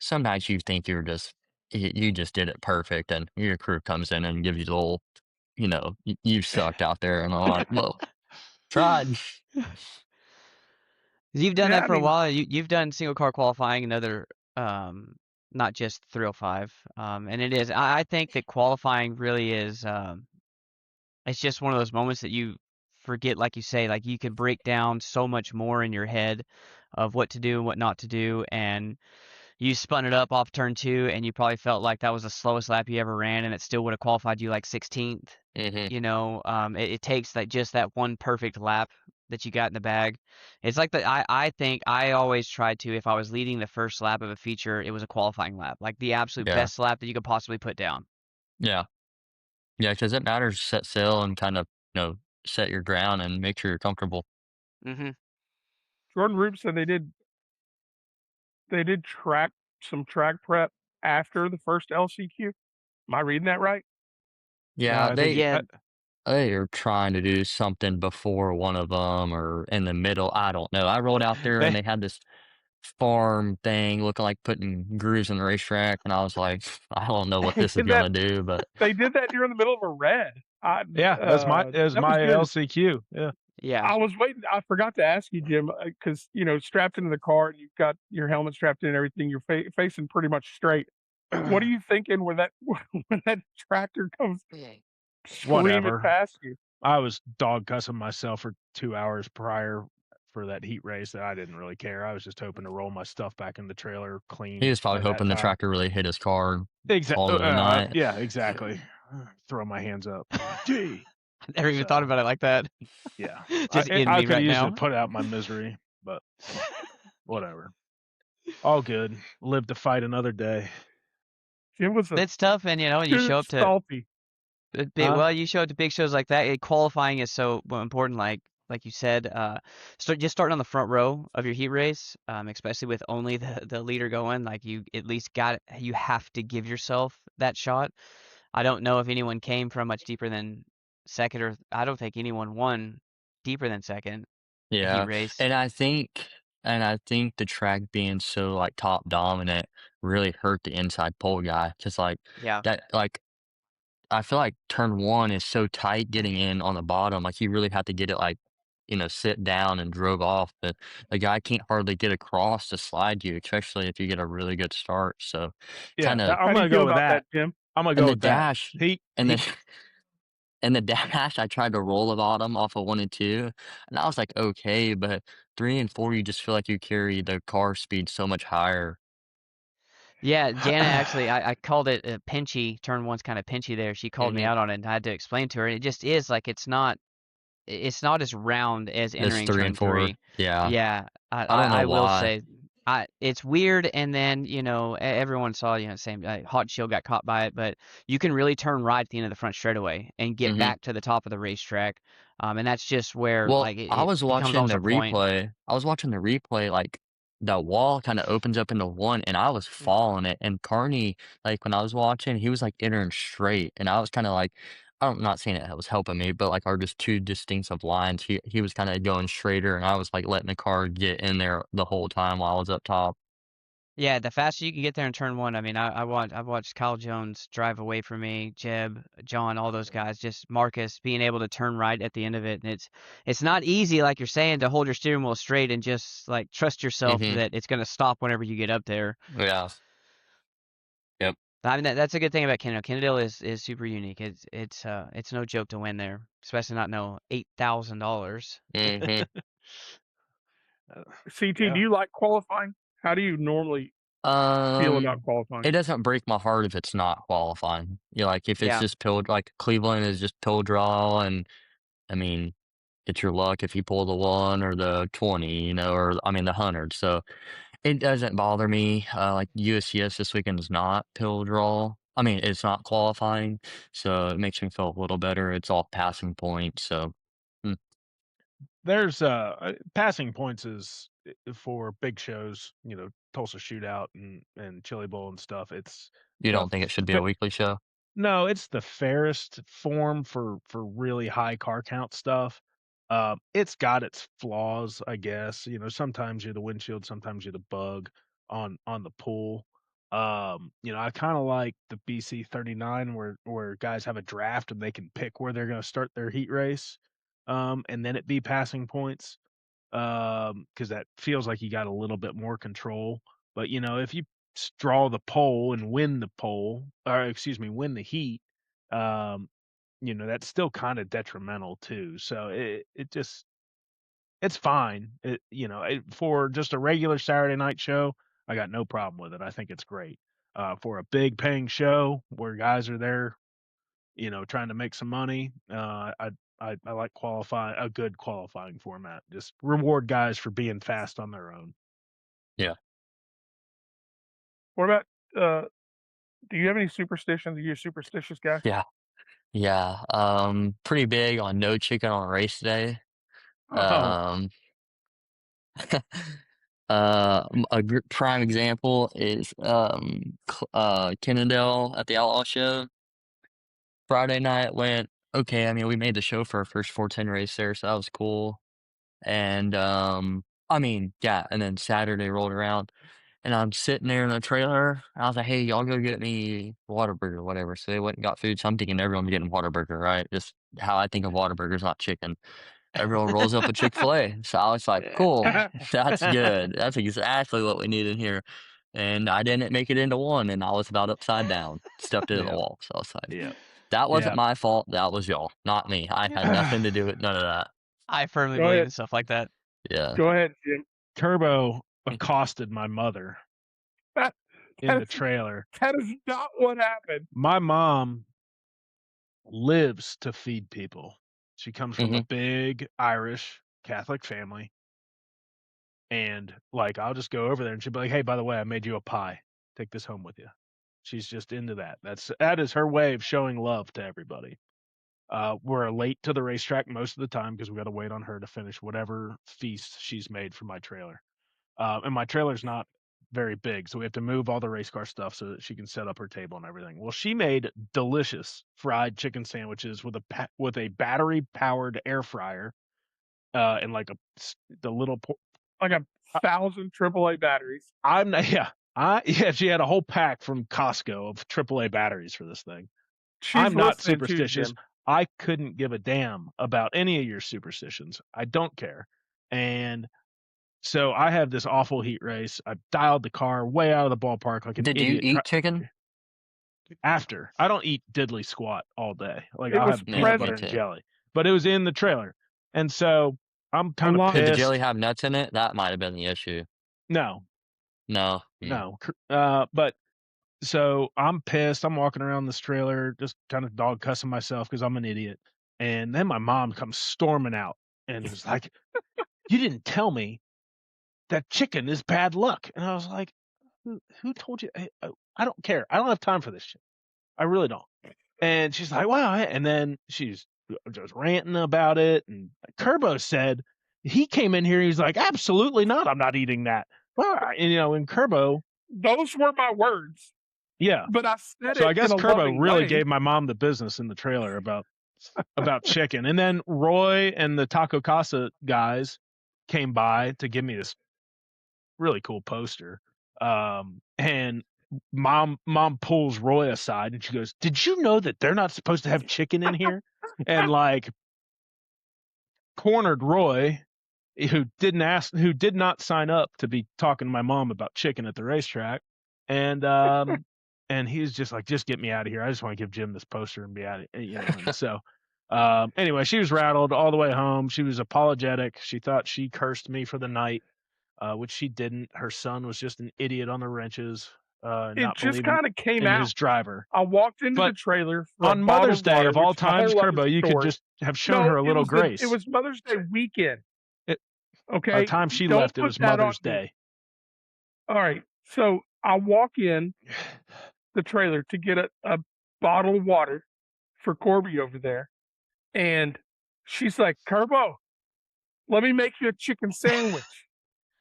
some nights you think you just did it perfect, and your crew comes in and gives you the little, you sucked out there, and I'm like, well, tried. You've done Yeah, that I for a mean, while. You've done single car qualifying and other, not just 305. And it is. I think that qualifying really is. It's just one of those moments that you forget, like you say, like you could break down so much more in your head of what to do and what not to do. And you spun it up off turn 2 and you probably felt like that was the slowest lap you ever ran and it still would have qualified you like 16th. Hmm. It takes like just that one perfect lap that you got in the bag. It's like I think I always tried to, if I was leading the first lap of a feature, it was a qualifying lap, like the absolute Yeah. best lap that you could possibly put down. Yeah. Yeah, because it matters to set sail and kind of, set your ground and make sure you're comfortable. Mm-hmm. Jordan Rube said they did some track prep after the first LCQ. Am I reading that right? No, Yeah, I think Yeah, they are trying to do something before one of them or in the middle. I don't know. I rolled out there and they they had this farm thing looking like putting grooves in the racetrack, and I was like, I don't know what this is did that. gonna do, but They did that during the middle of a red. Yeah, it was my That was good. LCQ. Yeah. Yeah. I was waiting. I forgot to ask you, Jim, because strapped into the car and you've got your helmet strapped in and everything. You're facing pretty much straight. What are you thinking when that when that tractor comes screaming Whatever. past you? I was dog cussing myself for 2 hours prior for that heat race that I didn't really care. I was just hoping to roll my stuff back in the trailer clean. he was probably by that hoping the time. tractor really hit his car and called it a Exactly. night. Yeah, exactly. Throw my hands up. Gee. I never even thought So- about it like that. Yeah. Just in I me could right use now. it to put out my misery, but whatever. All good. Live to fight another day. Jim was a It's tough, and you show up to salty. well, you show up to big shows like that. Qualifying is so important. Like you said, just starting on the front row of your heat race, especially with only the leader going. Like you at least you have to give yourself that shot. I don't know if anyone came from much deeper than second, or I don't think anyone won deeper than second a heat Yeah, race. and I think the track being so like top dominant really hurt the inside pole guy, just like Yeah. that. Like I feel like turn one is so tight getting in on the bottom. Like you really have to get it like sit down and drove off. But the guy can't hardly get across to slide you, especially if you get a really good start. So Yeah, kind of I'm How do gonna you feel go with about that. Jim? I'm gonna in go the with that. dash He and then. In the dash, I tried to roll the bottom off of 1 and 2, and I was like, okay, but 3 and 4, you just feel like you carry the car speed so much higher. Yeah, Jana actually, I called it pinchy. Turn one's kind of pinchy there. She called me Mhm. out on it, and I had to explain to her. It just is like it's not as round as There's entering 3 turn and 4. 3. Yeah. Yeah, I don't know I will why. say, it's weird. And then everyone saw same Hot Shield got caught by it, but you can really turn right at the end of the front straightaway and get Mhm. back to the top of the racetrack. And that's just where Well, like I it was becomes watching almost the a point. replay. Like the wall kind of opens up into one, and I was following it. And Carney, like when I was watching, he was like entering straight, and I was kind of like, I'm not saying it was helping me, but like our just two distinctive lines. He was kind of going straighter, and I was like letting the car get in there the whole time while I was up top. Yeah, the faster you can get there in turn one. I mean, I've watched Kyle Jones drive away from me, Jeb, John, all those guys. Just Marcus being able to turn right at the end of it, and it's not easy, like you're saying, to hold your steering wheel straight and just like trust yourself Mhm. that it's going to stop whenever you get up there. Yeah. Yep. I mean, that's a good thing about Kennedale. Kennedale is super unique. It's no joke to win there, especially not no $8,000. Mhm. CT, Yeah. do you like qualifying? How do you normally feel about qualifying? It doesn't break my heart if it's not qualifying. Like if it's Yeah. just pill, like Cleveland is just pill draw, and I mean, it's your luck if you pull the 1 or the 20, or I mean the 100. So it doesn't bother me. Like USCS this weekend is not pill draw. I mean, it's not qualifying, so it makes me feel a little better. It's all passing points, so There's passing points is for big shows, Tulsa Shootout and Chili Bowl and stuff. It's you the don't think it should be fa- a weekly show? no, it's the fairest form for really high car count stuff. It's got its flaws, I guess. Sometimes you're the windshield, sometimes you're the bug on the pool. I kind of like the BC 39 where guys have a draft and they can pick where they're going to start their heat race, and then it be passing points, because that feels like you got a little bit more control. But if you draw the pole and win the pole, or excuse me, win the heat, um, that's still kind of detrimental too. So it's fine. For just a regular Saturday night show, I got no problem with it. I think it's great. For a big paying show where guys are there, trying to make some money, I like a good qualifying format. Just reward guys for being fast on their own. Yeah. What about do you have any superstitions? Are you a superstitious guy? Yeah. Yeah. Pretty big on no chicken on race day. Oh, Um, prime example is Kennedale at the Outlaw Show. Friday night went okay. I mean, we made the show for our first 410 race there, so that was cool. And I mean, yeah, and then Saturday rolled around, and I'm sitting there in the trailer, and I was like, "Hey, y'all go get me Whataburger or whatever." So they went and got food, so I'm thinking everyone's getting Whataburger, right? Just how I think of Whataburgers, not chicken. Everyone rolls up a Chick-fil-A. So I was like, "Cool, that's good. That's exactly what we need in here." And I didn't make it into one, and I was about upside down, stepped into the Yeah. wall. So I was like, Yeah. "That wasn't Yeah. my fault. That was y'all, not me. I had nothing to do with none of that." I firmly Go believe ahead. in stuff like that. Yeah. Go ahead, Jim. Turbo accosted my mother That, in that the is, trailer. that is not what happened. My mom lives to feed people. She comes from a Mhm. big Irish Catholic family. And like, I'll just go over there and she'll be like, "Hey, by the way, I made you a pie. Take this home with you." She's just into that. That is her way of showing love to everybody. We're late to the racetrack most of the time because we got to wait on her to finish whatever feast she's made for my trailer. And my trailer's not very big, so we have to move all the race car stuff so that she can set up her table and everything. Well, she made delicious fried chicken sandwiches with a battery powered air fryer, and like the little. Like 1,000 AAA batteries. I'm not. Yeah, she had a whole pack from Costco of AAA batteries for this thing. She's I'm not listening too, superstitious. Jim. I couldn't give a damn about any of your superstitions. I don't care. And so I have this awful heat race. I dialed the car way out of the ballpark like an Did you idiot. eat chicken? After, I don't eat diddly squat all day. Like, It I'll was have Yeah, peanut me butter present. and too. jelly, but it was in the trailer, and so I'm kind of lot. Did the pissed. jelly have nuts in it? That might have been the issue. No, No. no. But so I'm pissed. I'm walking around this trailer, just kind of dog cussing myself because I'm an idiot. And then my mom comes storming out and was like, "You didn't tell me that chicken is bad luck." And I was like, "Who told you? I don't care. I don't have time for this shit. I really don't." And she's like, "Wow." And then she's just ranting about it. And Kerbo said he came in here. He's like, "Absolutely not. I'm not eating that." Well, and, and Kerbo, Those were my words, yeah. but I said So it I guess in a Kerbo loving really way. gave my mom the business in the trailer about chicken. And then Roy and the Taco Casa guys came by to give me this really cool poster. And mom pulls Roy aside and she goes, "Did you know that they're not supposed to have chicken in here?" And like cornered Roy, who did not sign up to be talking to my mom about chicken at the racetrack. And he's just like, "Just get me out of here. I just want to give Jim this poster and be out of And so anyway, she was rattled all the way home. She was apologetic. She thought she cursed me for the night, which she didn't. Her son was just an idiot on the wrenches, It not just believing kind of came in out. his driver. I walked into But the trailer for a on Mother's bottled Day water, of all which is a times, whole other Kerbo, you could story. just have shown her a little grace. It was Mother's Day weekend. By Okay. the time she Don't left, it put was that on Mother's me. Day. All right. So I walk in the trailer to get a bottle of water for Corby over there. And she's like, "Kerbo, let me make you a chicken sandwich."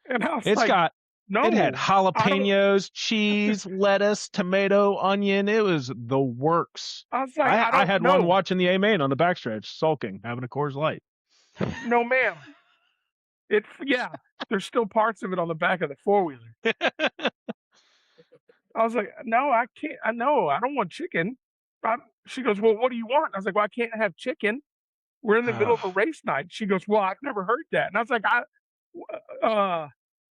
And I was It's like, got "No, it had I don't." jalapenos, cheese, lettuce, tomato, onion. It was the works. I was like, I I don't had know. one watching the A main on the backstretch, sulking, having a Coors Light. No, ma'am. There's still parts of it on the back of the four-wheeler. I was like, "No, I can't. I know. I don't want chicken." She goes, "Well, what do you want?" I was like, "Well, I can't have chicken. We're in the middle of a race night." She goes, "Well, I've never heard that." And I was like,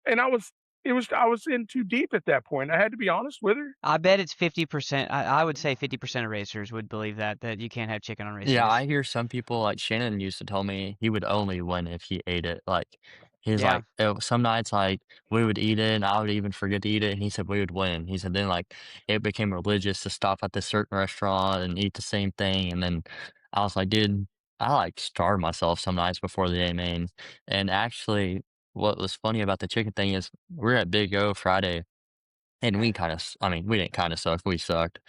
and I was in too deep at that point. I had to be honest with her. I bet it's 50%. I would say 50% of racers would believe that you can't have chicken on race Yeah, days. I hear some people like Shannon used to tell me he would only win if he ate it. Like he's Yeah. like some nights like we would eat it and I would even forget to eat it and he said we would win. He said then like it became religious to stop at this certain restaurant and eat the same thing and then I was like, dude, I like starve myself some nights before the A main. And actually what was funny about the chicken thing is we're at Big O Friday and we kind of, I mean, we didn't kind of suck, we sucked.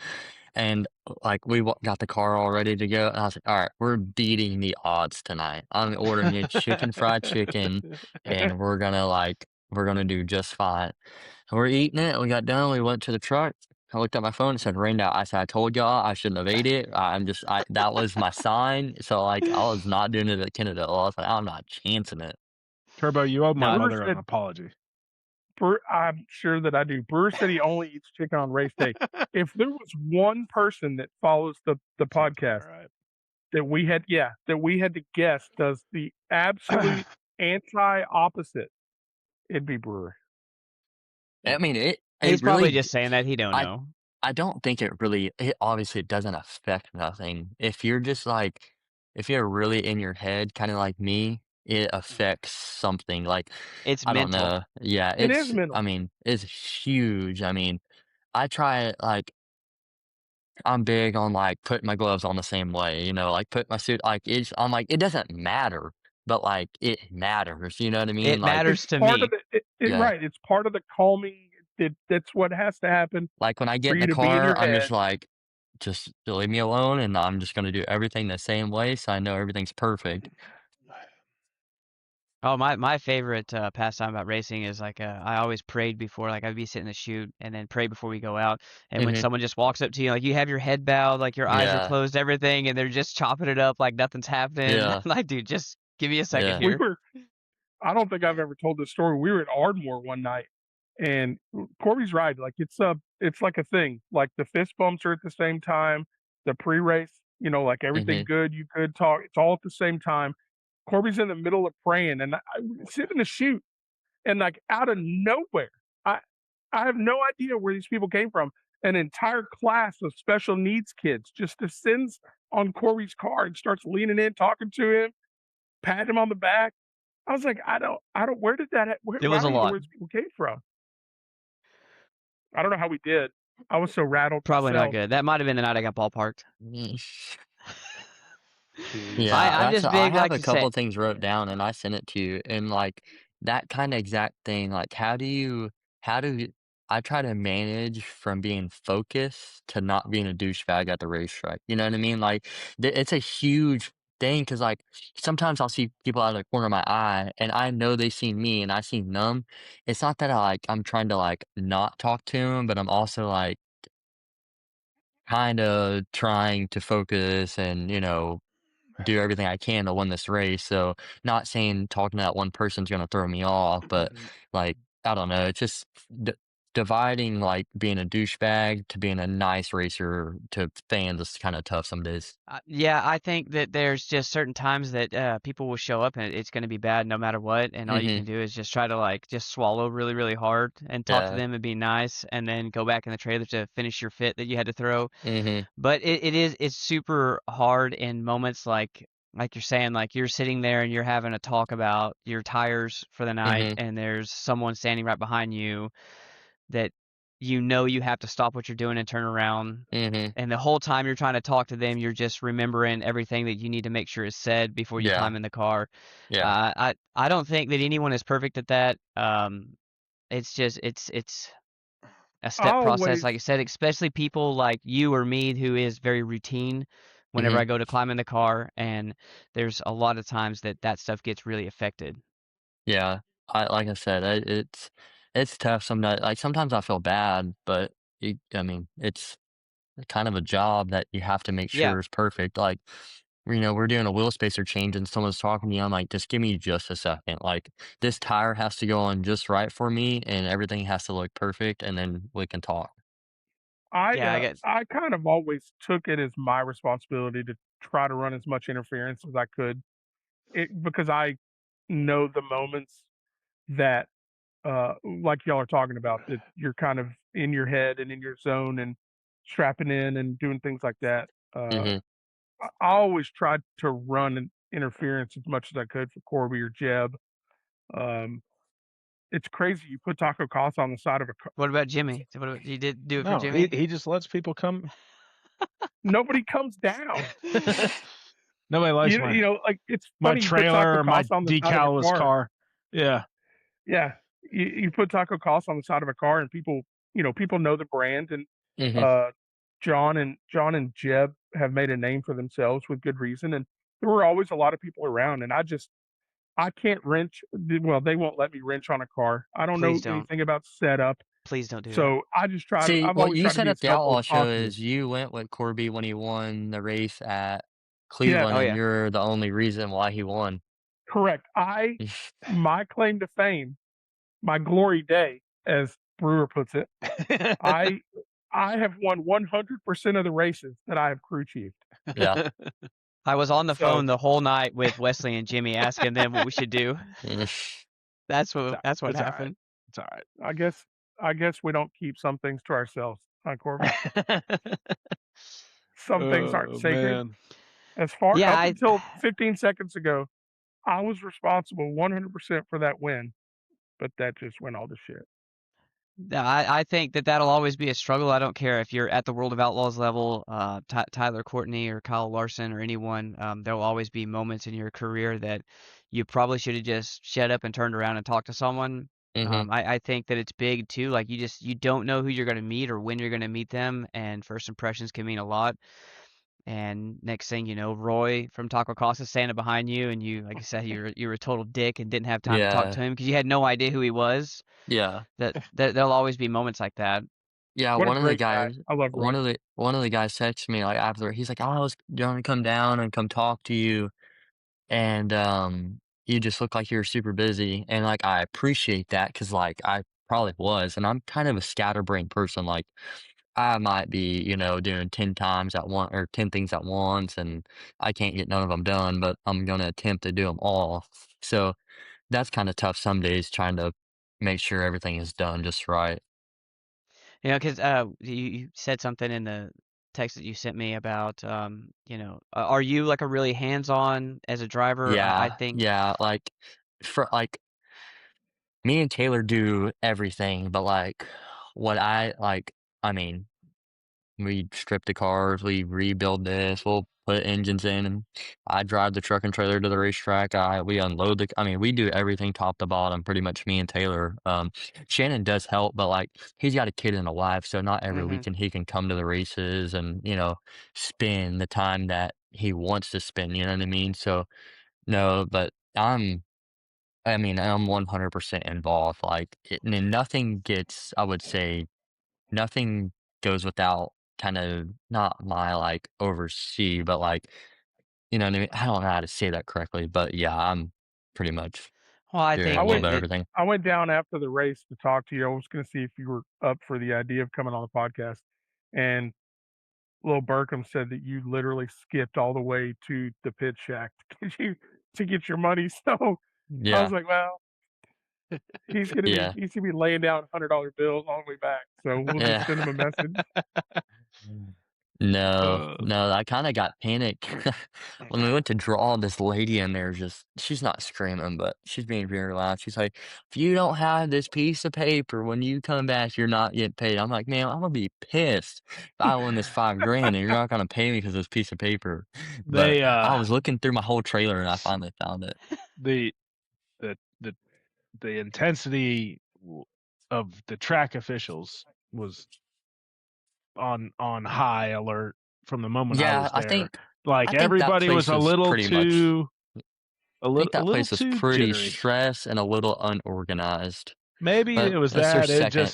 And like we got the car all ready to go, and I was like, "All right, we're beating the odds tonight. I'm ordering you chicken fried chicken, and we're gonna do just fine." And we're eating it. We got done. We went to the truck. I looked at my phone and said rained out. I said, "I told y'all I shouldn't have ate it. That was my sign." So like I was not doing it at Kennedale. I was like, I'm not chancing it. Turbo, you owe my No. mother Brewer an said, apology. I'm sure that I do. Brewer said he only eats chicken on race day. If there was one person that follows the podcast All right. that we had to guess does the absolute anti-opposite, it'd be Brewer. I mean, it He's probably really. just saying that. He don't I know. I don't think it really. It obviously doesn't affect nothing. If you're just like, if you're really in your head, kind of like me, it affects something. Like, It's I don't mental. know. Yeah, It is it's. mental. I mean, it's huge. I mean, I try it like. I'm big on like putting my gloves on the same way, like put my suit like I'm like it doesn't matter, but like it matters, you know what I mean? It Like matters It's to part of me. yeah. right. It's part of the calming. That's what has to happen Like when I get for in you the to be in car, your I'm just head. like just leave me alone and I'm just gonna do everything the same way so I know everything's perfect. Oh, my favorite pastime about racing is like I always prayed before, like I'd be sitting in the chute and then pray before we go out. And when Mhm. someone just walks up to you, like you have your head bowed, like your eyes are Yeah. closed, everything, and they're just chopping it up like nothing's happening. Yeah. Like, dude, just give me a second Yeah. We here. were. I don't think I've ever told this story. We were at Ardmore one night, and Corby's right. Like it's like a thing. Like the fist bumps are at the same time. The pre-race, like everything Mhm. good, you could talk. It's all at the same time. Corby's in the middle of praying, and I sit in the chute, and like out of nowhere, I I have no idea where these people came from. An entire class of special needs kids just descends on Corby's car and starts leaning in, talking to him, patting him on the back. I was like, I don't. Where did that? Where, It I was a don't even know lot. where these people came from. I don't know how we did. I was so rattled Probably not myself. good. That might have been the night I got ballparked. Mm. Jeez. Yeah, I'm just I big, have like a you said. couple things wrote down and I sent it to you. And like that kind of exact thing, like how do you, I try to manage from being focused to not being a douchebag at the racetrack. You know what I mean? Like it's a huge thing because like sometimes I'll see people out of the corner of my eye and I know they see me and I see them. It's not that I'm trying to like not talk to them, but I'm also like kind of trying to focus and do everything I can to win this race. So not saying talking to that one person's gonna throw me off, but like I don't know, it's just dividing like being a douchebag to being a nice racer to fans is kind of tough some days. Yeah, I think that there's just certain times that people will show up and it's going to be bad no matter what, and all you Mhm. can do is just try to like just swallow really, really hard and talk to Yeah. them and be nice, and then go back in the trailer to finish your fit that you had to throw. Mhm. But it's super hard in moments like you're saying, like you're sitting there and you're having a talk about your tires for the night, Mhm. and there's someone standing right behind you that you have to stop what you're doing and turn around. Mhm. And the whole time you're trying to talk to them, you're just remembering everything that you need to make sure is said before you Yeah. climb in the car. Yeah. I don't think that anyone is perfect at that. It's just it's a I step process, always, like I said, especially people like you or me who is very routine whenever I Mhm. go to climb in the car, and there's a lot of times that stuff gets really affected. Yeah. I like I said, it's tough sometimes. Like sometimes I feel bad, but I mean, it's kind of a job that you have to make Yeah. sure is perfect. Like, we're doing a wheel spacer change and someone's talking to me. I'm like, just give me just a second. Like, this tire has to go on just right for me and everything has to look perfect and then we can talk. Yeah, I get I kind of always took it as my responsibility to try to run as much interference as I could, because I know the moments that, like y'all are talking about, that you're kind of in your head and in your zone and strapping in and doing things like that. Hmm. I always tried to run an interference as much as I could for Corby or Jeb. Um, it's crazy. You put taco sauce on the side of a car. What about Jimmy? So what about, you did do it for No, he Jimmy? just lets people come. Nobody comes down. Nobody likes Like it's my funny. You put taco trailer or my sauce on the side of a decalless car. car. Yeah. Yeah, you put taco sauce on the side of a car, and people know the brand. And Hmm. uh, John and Jeb have made a name for themselves with good reason. And there were always a lot of people around. And I can't wrench. Well, they won't let me wrench on a car. I don't know Please don't. anything about setup, Please don't do that. so I just try to. See, I've what always you tried to said be as at the helpful as Outlaw show possible. is you went with Corby when he won the race at Yes, Cleveland Oh and yeah. you're the only reason why he won. Correct. My claim to fame, my glory day, as Brewer puts it, I have won 100% of the races that I have crew chiefed. Yeah. I was on the So phone the whole night with Wesley and Jimmy asking them what we should do. That's what It's all right. happened. It's all right. I guess we don't keep some things to ourselves, huh, Corby? Some things aren't sacred. Man. Yeah, Up until 15 seconds ago, I was responsible 100% for that win, but that just went all to shit. I think that'll always be a struggle. I don't care if you're at the World of Outlaws level, Tyler Courtney or Kyle Larson or anyone. There will always be moments in your career that you probably should have just shut up and turned around and talked to someone. I think that it's big too. Like you don't know who you're going to meet or when you're going to meet them, and first impressions can mean a lot. And next thing you know, Roy from Taco Casa standing behind you, and you, like I said, you were a total dick and didn't have time to talk to him because you had no idea who he was. Yeah. There'll always be moments like that. Yeah, What a one of the great guy. guys I love Roy. one of the guys texted me like after he's like, I was gonna come down and come talk to you and you just look like you're super busy and like I appreciate that because like I probably was and I'm kind of a scatterbrained person like I might be doing 10 times at one or 10 things at once and I can't get none of them done but I'm gonna attempt to do them all so that's kind of tough some days trying to make sure everything is done just right. Because you said something in the text that you sent me about, are you like a really hands-on as a driver? I think, Yeah, like for like me and Taylor do everything, but like what I mean, we strip the cars, we rebuild this, we'll put engines in, and I drive the truck and trailer to the racetrack. We unload we do everything top to bottom, pretty much me and Taylor. Shannon does help, but like he's got a kid and a wife, so not every weekend he can come to the races and spend the time that he wants to spend. You know what I mean? So no, but I'm 100% involved. Like, and nothing gets, I would say, nothing goes without kind of not my like oversee, but like, you know what I mean? I don't know how to say that correctly, but yeah, I'm pretty much well, I doing a think little that bit of everything. I went down after the race to talk to you. I was going to see if you were up for the idea of coming on the podcast. And Lil Burkham said that you literally skipped all the way to the pit shack to get your money. So I Yeah, was like, well, he's gonna yeah, be laying down $100 bills all the way back. So we'll just send him a yeah. message. No, Uh, no, I kind of got panicked when we went to draw. This lady in there, she's not screaming, but she's being very loud. She's like, "If you don't have this piece of paper when you come back, you're not getting paid." I'm like, "Man, I'm gonna be pissed if I win this $5,000 and you're not gonna pay me because of this piece of paper." But they I was looking through my whole trailer and I finally found it. the the the the intensity of the track officials was on high alert from the moment I Yeah, was there. I Like think that everybody was place a was little pretty much. too a I think little a that little place was too pretty jittery. stressed and a little unorganized. Maybe But it was that's their that. second.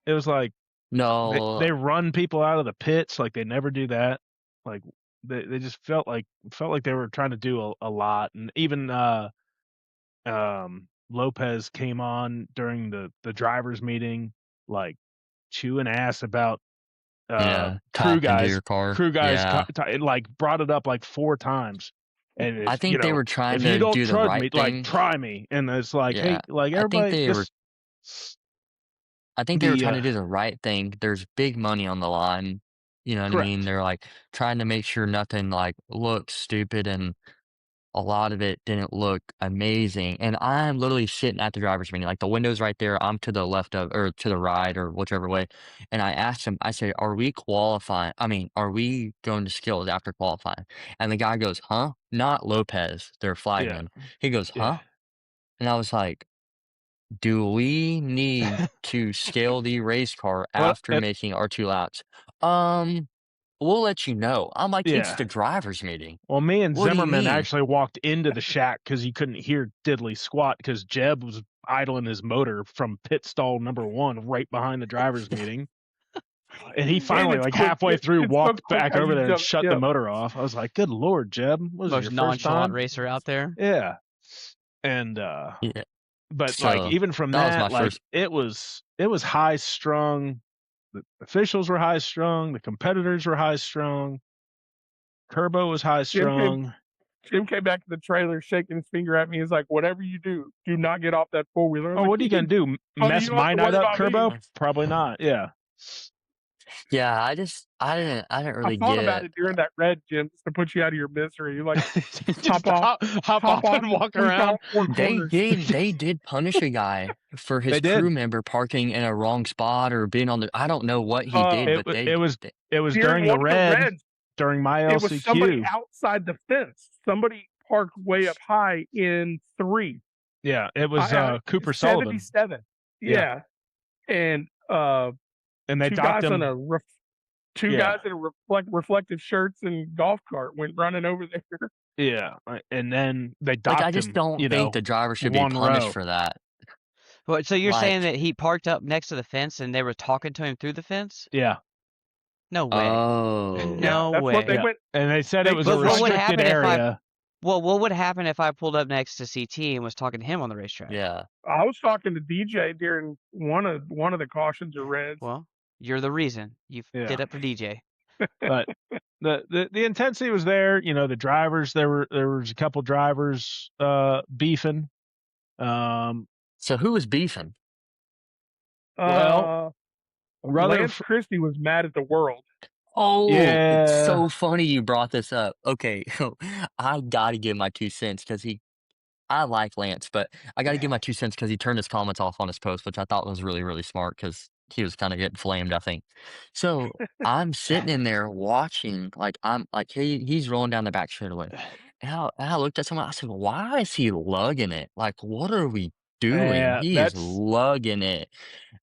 It was like No, they run people out of the pits like they never do that. Like they just felt like they were trying to do a lot. And even Lopez came on during the drivers meeting, like chewing ass about yeah, crew talking to guys your car. crew guys Yeah. it, like brought it up like 4 times. And I if think they were trying if you to don't do the trust me, right like thing. try me. And it's like, Yeah. hey, like I think everybody they were just I think they were the trying to do the right thing. There's big money on the line. You know what I mean? correct. They're like trying to make sure nothing like looks stupid and a lot of it didn't look amazing. And I'm literally sitting at the driver's meeting, like the window's right there. I'm to the left of, or to the right, or whichever way. And I asked him, I said, "Are we qualifying? I mean, are we going to skills after qualifying?" And the guy goes, "Huh?" Not Lopez, their Yeah. flagman. He goes, Yeah. "Huh?" And I was like, "Do we need to scale the race car Well, after making our 2 laps?" We'll let you know. I'm like, it's yeah. the driver's meeting. Well, me and What do you Zimmerman mean? actually walked into the shack because he couldn't hear diddly squat because Jeb was idling his motor from pit stall number 1 right behind the drivers meeting. And he And finally, it's like quick. halfway through, It's so walked quick back how over you there and jump shut the ship. motor off. I was like, good Lord, Jeb. Was it most your first nonchalant time? racer out there. Yeah. And Yeah. but like So even from that was my that, like first. it was high strung. The officials were high strung. The competitors were high strung. Turbo was high Jim came, strung. Jim came back to the trailer shaking his finger at me. He's like, whatever you do not get off that four-wheeler. I'm Oh, like, what are you gonna do? "Honey, Mess you don't have my to night worry up, about me." Turbo? Probably not. Yeah. Yeah, I didn't I really thought about get. it during that red, Jim, just to put you out of your misery. Like, Just hop hop off and and walk squeeze around. all four They corners. did punish a guy for his They did. crew member parking in a wrong spot or being on the. I don't know what he did, Uh, but It was During during the one of the red, reds, during my it was somebody LCQ. outside the fence. Somebody parked way up high in 3. Yeah, it was Cooper Sullivan. 77. Yeah. Yeah. And And they two docked guys him. guys in reflective shirts and golf cart went running over there. Yeah, and then they docked like him. I just don't think the driver should be one punished row. for that. Well, so you're saying Like, that he parked up next to the fence and they were talking to him through the fence? Yeah. No way. oh, No That's way. what they Yeah. went. And they said it was a But what would restricted happen if I- area. Well, what would happen if I pulled up next to CT and was talking to him on the racetrack? yeah. I was talking to DJ during one of the cautions or reds. Well, you're the reason. You Yeah. did up for DJ. But the intensity was there. You know, the drivers, there was a couple drivers beefing. So who was beefing? Well, Lance Christie was mad at the world. Oh, Yeah. it's so funny you brought this up. Okay, I gotta give my 2 cents because I like Lance, but I gotta give my 2 cents because he turned his comments off on his post, which I thought was really, really smart because he was kind of getting flamed, I think. So I'm sitting in there watching, like I'm like he's rolling down the back straightaway, and I looked at someone. I said, "Why is he lugging it? Like, what are we doing? Yeah, He is lugging it."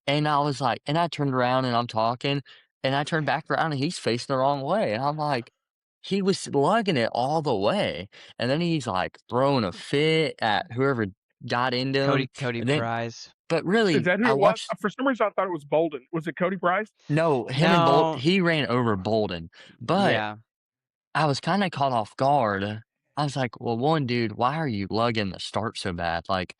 And I was like, and I turned around and I'm talking, and I turned back around and he's facing the wrong way, and I'm like, he was lugging it all the way, and then he's like throwing a fit at whoever got into him. Cody and then, Price. but really, Is that who I it was? watched. For some reason, I thought it was Bolden. Was it Cody Price? No, him and Bolden. He ran over Bolden, but Yeah. I was kind of caught off guard. I was like, well, one dude, why are you lugging the start so bad? Like,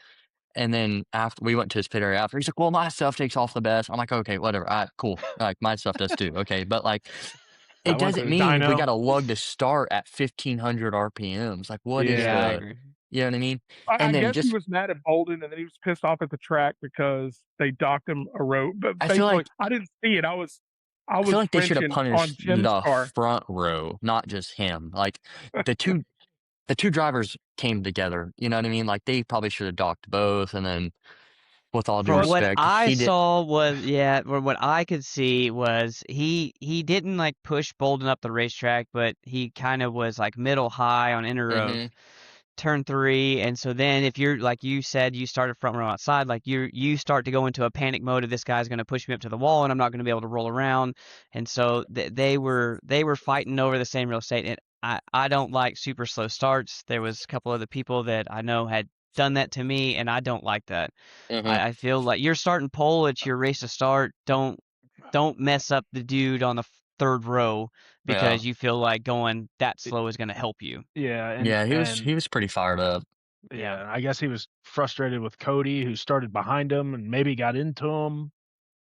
and then after we went to his pit area after, he's like, well, my stuff takes off the best. I'm like, okay, whatever. All right, cool. Like, my stuff does too. Okay. But like, I it went to doesn't the mean we dyno. got to lug the start at 1500 RPMs. Like, what is Yeah, I the, agree. you know what I mean? I And then guess he was mad at Bolden, and then he was pissed off at the track because they docked him a row. But I feel like I didn't see it. I feel like they should have wrenching on punished Jim's the car. front row, not just him. Like the two drivers came together. You know what I mean? Like they probably should have docked both, and then with all due From what respect, I saw was, from what I could see was he didn't like push Bolden up the racetrack, but he kind of was like middle high on inner of turn 3, and so then if you're like you said, you started front row outside, like you start to go into a panic mode of this guy's going to push me up to the wall and I'm not going to be able to roll around, and so they were fighting over the same real estate, and I don't like super slow starts. There was a couple other people that I know had done that to me, and I don't like that. I feel like you're starting pole, it's your race to start. Don't mess up the dude on the third row because you feel like going that slow is going to help you. Yeah, he was pretty fired up. Yeah, I guess he was frustrated with Cody, who started behind him and maybe got into him.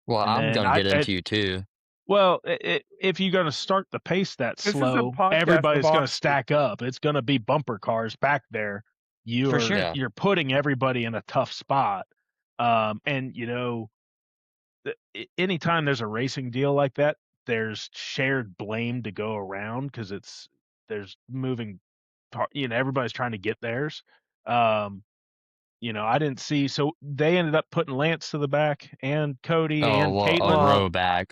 Well, And I'm then gonna get into you too. Well, if you're going to start the pace that This is a slow, podcast everybody's of going to honesty. stack up. It's going to be bumper cars back there. For sure. Yeah. You're putting everybody in a tough spot. And you know, anytime there's a racing deal like that, there's shared blame to go around because there's moving part. You know, everybody's trying to get theirs. You know, I didn't see. So they ended up putting Lance to the back and Cody and Caitlin. A row back.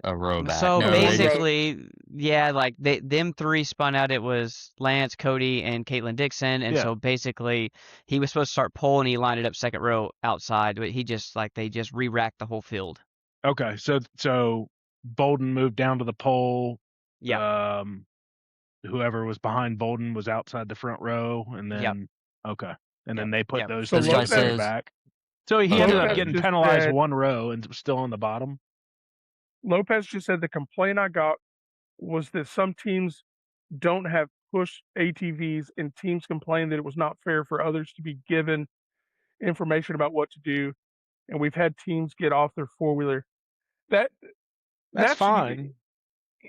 So No, they basically, like them 3 spun out. It was Lance, Cody, and Caitlin Dixon, and so basically he was supposed to start pole and he lined it up second row outside, but he just they just re-racked the whole field. Okay, so Bolden moved down to the pole. Yeah. Whoever was behind Bolden was outside the front row, and then then they put those So three Lopez- back. So he ended up getting penalized one row and still on the bottom. Lopez just said the complaint I got was that some teams don't have push ATVs, and teams complain that it was not fair for others to be given information about what to do, and we've had teams get off their four-wheeler. That's fine.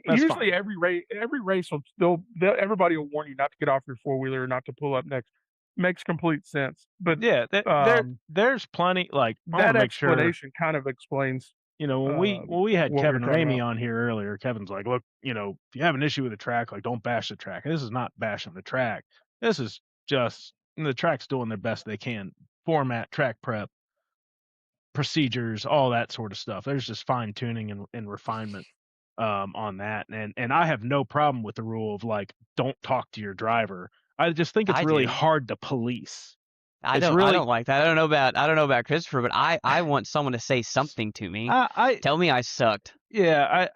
That's usually fine. every race will everybody will warn you not to get off your four-wheeler or not to pull up next. Makes complete sense. But Yeah, there's plenty. Like, I want that to make sure. explanation kind of explains. You know, when we had what we were Kevin talking Ramey about. on here earlier, Kevin's like, look, you know, if you have an issue with the track, like, don't bash the track. And this is not bashing the track. This is just the track's doing their best they can. Format, track prep, procedures, all that sort of stuff. There's just fine tuning and refinement on that. And I have no problem with the rule of like, don't talk to your driver. I just think it's I really do. hard to police. I It's don't really- like that. I don't know about Christopher, but I want someone to say something to me. Tell me I sucked. Yeah,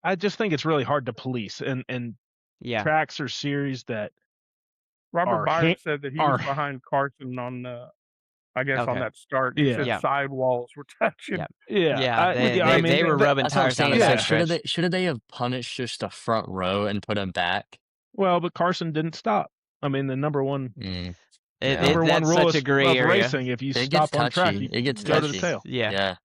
I just think it's really hard to police, and Yeah. tracks or series that Robert are Byron hit- said that he are- was behind Carson on, I guess on Okay. that start. He Yeah. said Yeah. sidewalls were touching. Yeah. Yeah, They were rubbing That's what I'm tires down saying. the It's Yeah. like, stretch. should they have punished just the front row and put him back? Well, but Carson didn't stop. I mean, the number one Yeah. number one That's rule such a of gray area. racing: if you It gets stop on track, touchy. you It gets go to the touchy. tail. Yeah.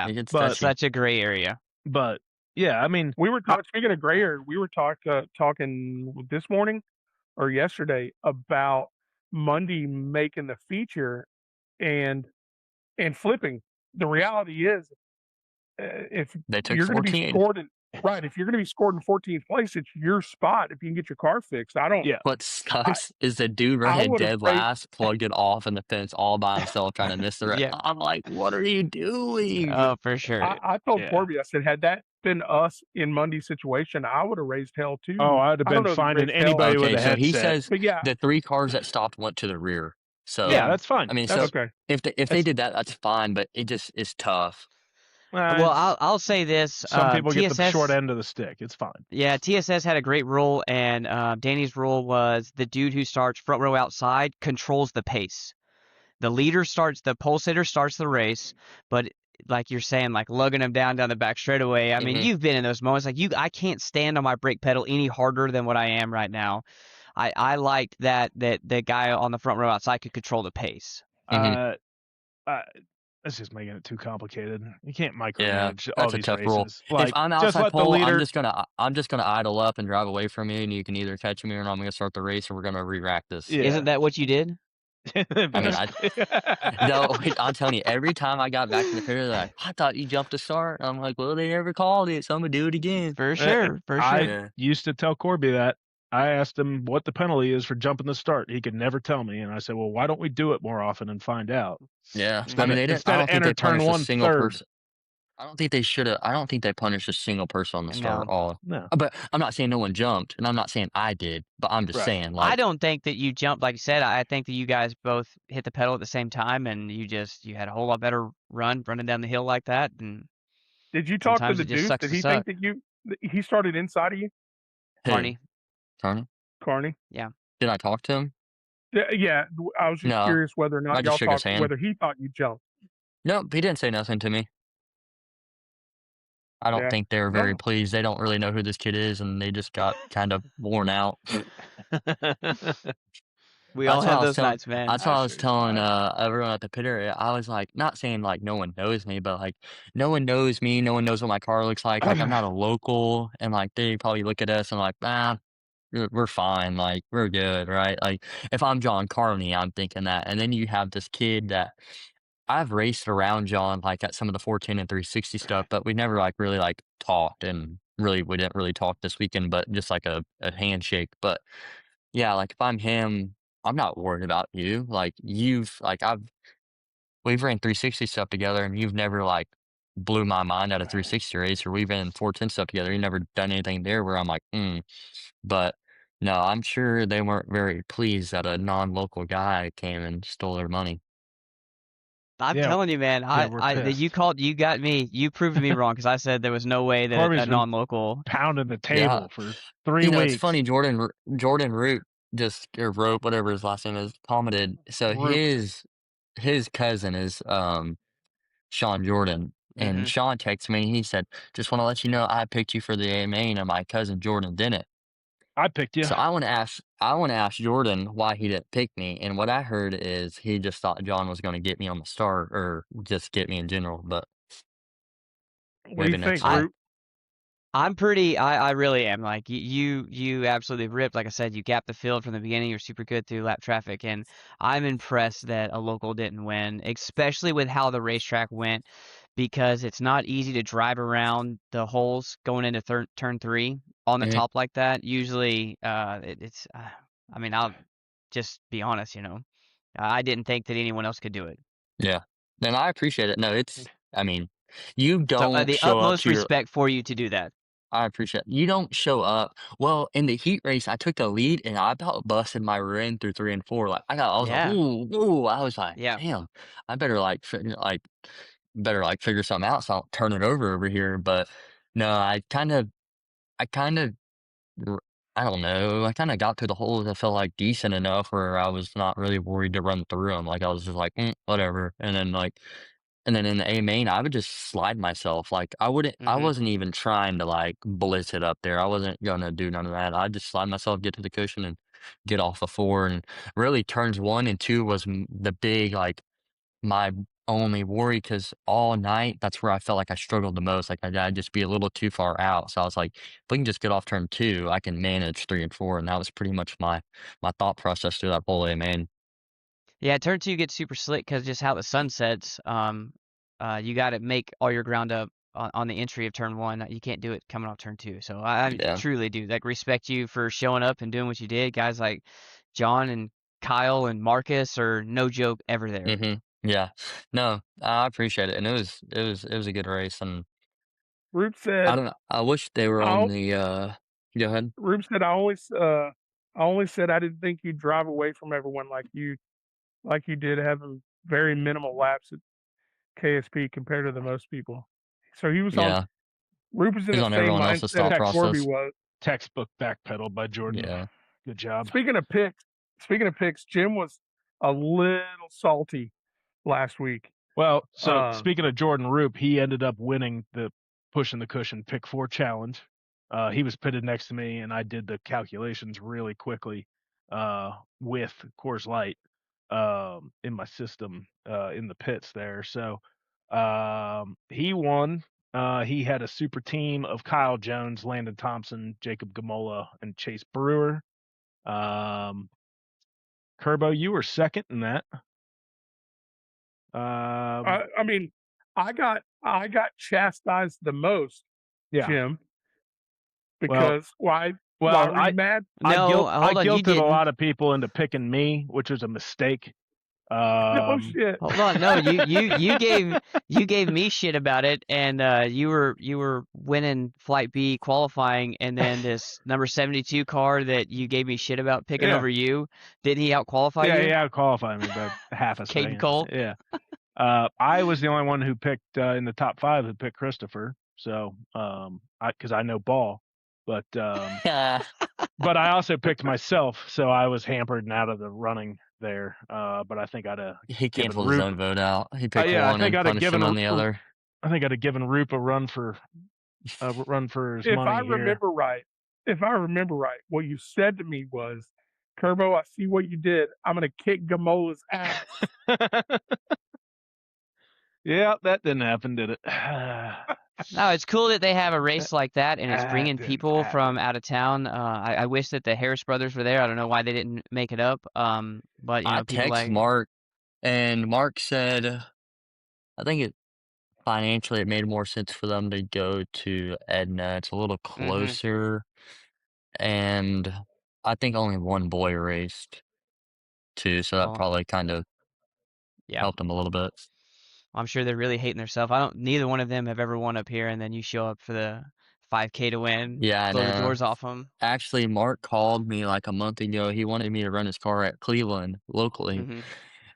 It gets But- touchy. Such a gray area. But yeah, I mean, We were speaking of gray area. We were talking this morning or yesterday about Monday making the feature and flipping. The reality is, if They took you're going to be 14. scored in if you're going to be scored in 14th place, it's your spot if you can get your car fixed. I don't. Yeah. What sucks is the dude I running would've dead raised- last plugged it off in the fence all by himself trying to miss the rest. Yeah. I'm like, what are you doing? Oh, for sure. I told Yeah. Corby, I said, had that been us in Monday's situation, I would have raised hell too. oh, I'd have I don't been know if he finding raised hell. anybody with Okay, a so headset. he says But yeah, the 3 cars that stopped went to the rear. So yeah, that's fine. I mean, That's, so okay. if they did that, that's fine. But it just is tough. Well, I'll say this. some people get the TSS short end of the stick. It's fine. Yeah, TSS had a great rule, and Danny's rule was the dude who starts front row outside controls the pace. The pole sitter starts the race, but like you're saying, like lugging him down the back straightaway. I mean, Mhm. you've been in those moments. Like I can't stand on my brake pedal any harder than what I am right now. I liked that the guy on the front row outside could control the pace. Mhm. That's just making it too complicated. You can't Yeah, micromanage all that's a these tough races. rule. Like, If I'm just outside let the pole, leader. I'm just gonna idle up and drive away from you, and you can either catch me or I'm gonna start the race, and we're gonna re-rack this. Yeah. Isn't that what you did? I mean, No, wait, I'm telling you, every time I got back in the pit, they're like, I thought you jumped the start. I'm like, well, they never called it, so I'm gonna do it again. For sure. I Yeah. used to tell Corby that. I asked him what the penalty is for jumping the start. He could never tell me, and I said, "Well, why don't we do it more often and find out?" Yeah, Instead I mean, of- they didn't. instead I of don't think enter they turn punished a 1 single third. person. I don't think they should have. I don't think they punished a single person on the start at all. No. But I'm not saying no one jumped, and I'm not saying I did. But I'm just Right. saying, I like, don't think that you jumped like you said. I think that you guys both hit the pedal at the same time, and you had a whole lot better running down the hill like that. And Did you talk to Sometimes the it just Deuce? sucks Did to he suck. think that he started inside of you, hey, Carney, Carney, Carney? did I talk to him? Yeah, I was just No, curious whether or I not just y'all shook his talked, hand. whether he thought you jumped. No, he didn't say nothing to me. I don't Yeah. think they were very No. pleased. They don't really know who this kid is, and they just got kind of worn out. we all That's what have I was those telling. nights, man. That's what I was Actually, telling everyone at the pit area. I was like, not saying like no one knows me, but like no one knows me. No one knows what my car looks like. Like I'm not a local, and like they probably look at us and like, we're fine. Like we're good, right? Like if I'm John Carney, I'm thinking that, and then you have this kid that I've raced around John like at some of the 410 and 360 stuff, but we never like really like talked, and really we didn't really talk this weekend, but just like a handshake. But yeah, like if I'm him, I'm not worried about you. Like we've ran 360 stuff together, and you've never like blew my mind at a 360 race, or we've ran 410 stuff together. You never done anything there where I'm like, But no, I'm sure they weren't very pleased that a non-local guy came and stole their money. I'm Yeah. telling you, man. we're You pissed. you got me. You proved me wrong because I said there was no way that Corby's a been non-local. Pounding the table Yeah. for 3 You know, weeks. it's funny. Jordan Root or Rope, whatever his last name is, commented. So Root. his cousin is Sean Jordan, and Mhm. Sean texted me. He said, "Just want to let you know I picked you for the AMA, and my cousin Jordan didn't." I picked you. So I want to ask Jordan why he didn't pick me, and what I heard is he just thought John was going to get me on the start or just get me in general, but What do you maybe think, next year. Root? I'm pretty. I really am. Like you absolutely ripped. Like I said, you gapped the field from the beginning. You're super good through lap traffic, and I'm impressed that a local didn't win, especially with how the racetrack went, because it's not easy to drive around the holes going into turn 3 on the Mhm. top like that. Usually, it's. I mean, I'll just be honest. I didn't think that anyone else could do it. Yeah. And I appreciate it. No, I mean, you So don't the show up utmost to your respect for you to do that. I appreciate you don't show up. Well, in the heat race, I took the lead and I about busted my rear end through 3 and 4. Like I was like, Yeah. ooh, ooh. I was like, Yeah. damn, I better better figure something out so I don't turn it over here. But no, I kind of r- I don't know. I kind of got to the holes that felt like decent enough where I was not really worried to run through them. Like I was just like, whatever. And then in the A main, I would just slide myself. Like I Hmm. wasn't even trying to like blitz it up there. I wasn't gonna do none of that. I just slide myself, get to the cushion, and get off of 4. And really, turns 1 and 2 was the big like my only worry because all night that's where I felt like I struggled the most. Like I'd just be a little too far out. So I was like, if we can just get off turn 2, I can manage 3 and 4. And that was pretty much my thought process through that whole A main. Yeah, turn 2 gets super slick because just how the sun sets. You got to make all your ground up on the entry of turn 1. You can't do it coming off turn 2. So I Yeah. truly do like respect you for showing up and doing what you did. Guys like John and Kyle and Marcus are no joke ever there. Yeah. No, I appreciate it. And it was a good race. And Root I said, don't know. I wish they were on "I the go ahead. Rube said I only said I didn't think you'd drive away from everyone like you did, having very minimal laps at KSP compared to the most people." So he was on. Yeah. Rube was in He's the on same everyone else's mindset thought as Corby process. was. Textbook backpedal by Jordan. Yeah. Good job. Speaking of picks, Jim was a little salty last week. Well, so speaking of Jordan Roop, he ended up winning the Pushing the Cushion Pick 4 challenge. He was pitted next to me, and I did the calculations really quickly with Coors Light in my system in the pits there. So he won. He had a super team of Kyle Jones, Landon Thompson, Jacob Gamola, and Chase Brewer. Kerbo, you were second in that. I mean, I got chastised the most, Yeah. Jim, Well, because why well, were you mad? I No, hold on, you guilted a didn't. lot of people into picking me, which was a mistake. No shit. Hold on, no, you gave me shit about it, and you were winning Flight B qualifying, and then this number 72 car that you gave me shit about picking Yeah. over you, didn't he out qualify Yeah, you? he out-qualified me by half a Caden second. Cole? Yeah. I was the only one who picked in the top 5 who picked Christopher. So, because I know ball, but Yeah. but I also picked myself, so I was hampered and out of the running there. But I think I'd have He given canceled his Roop. own vote out. He picked Yeah, I one think and I'd have punished him given on the other. I think I'd have given Roop a run for his If money I here. remember right, what you said to me was, Kerbo, I see what you did. I'm gonna kick Gamola's ass. Yeah, that didn't happen, did it? No, it's cool that they have a race like that, and it's That bringing didn't people happen. from out of town. I wish that the Harris brothers were there. I don't know why they didn't make it up. But I people text like Mark, and Mark said, I think financially it made more sense for them to go to Edna. It's a little Mhm. closer, and I think only one boy raced too, so that Well, probably kind of yeah. helped them a little bit. I'm sure they're really hating themselves. Neither one of them have ever won up here, and then you show up for the 5K to win, Yeah, I blow the know. doors off them. Actually, Mark called me like a month ago. He wanted me to run his car at Cleveland locally. Hmm.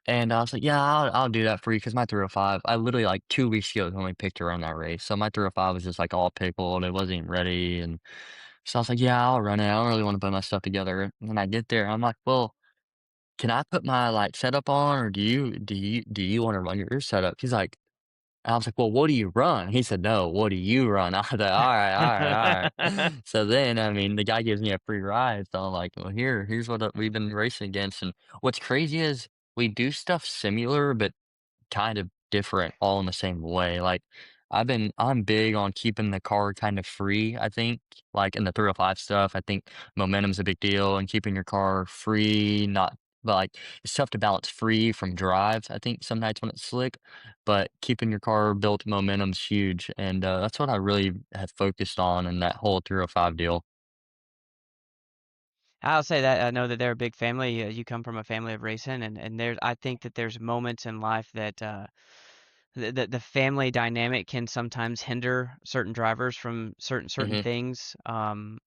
And I was like, yeah, I'll do that for you because my 305, I literally like 2 weeks ago was when we picked to run that race. So my 305 was just like all pickled. It wasn't even ready. And so I was like, yeah, I'll run it. I don't really want to put my stuff together. And then I get there, I'm like, well, can I put my like setup on or do you want to run your setup? He's like, And I was like, "Well, what do you run?" He said, "No, what do you run?" I was like, "Alright, alright, alright." So then, I mean, the guy gives me a free ride, so I'm like, "Well, here's what, we've been racing against," and what's crazy is we do stuff similar, but kind of different all in the same way. Like I'm big on keeping the car kind of free, I think. Like in the 305 stuff, I think momentum's a big deal and keeping your car free, not but like it's tough to balance free from drives, I think some nights when it's slick, but keeping your car built momentum's huge. And that's what I really have focused on in that whole 305 deal. I'll say that I know that they're a big family. You come from a family of racing, and there's I think that there's moments in life that the family dynamic can sometimes hinder certain drivers from certain Hmm. things.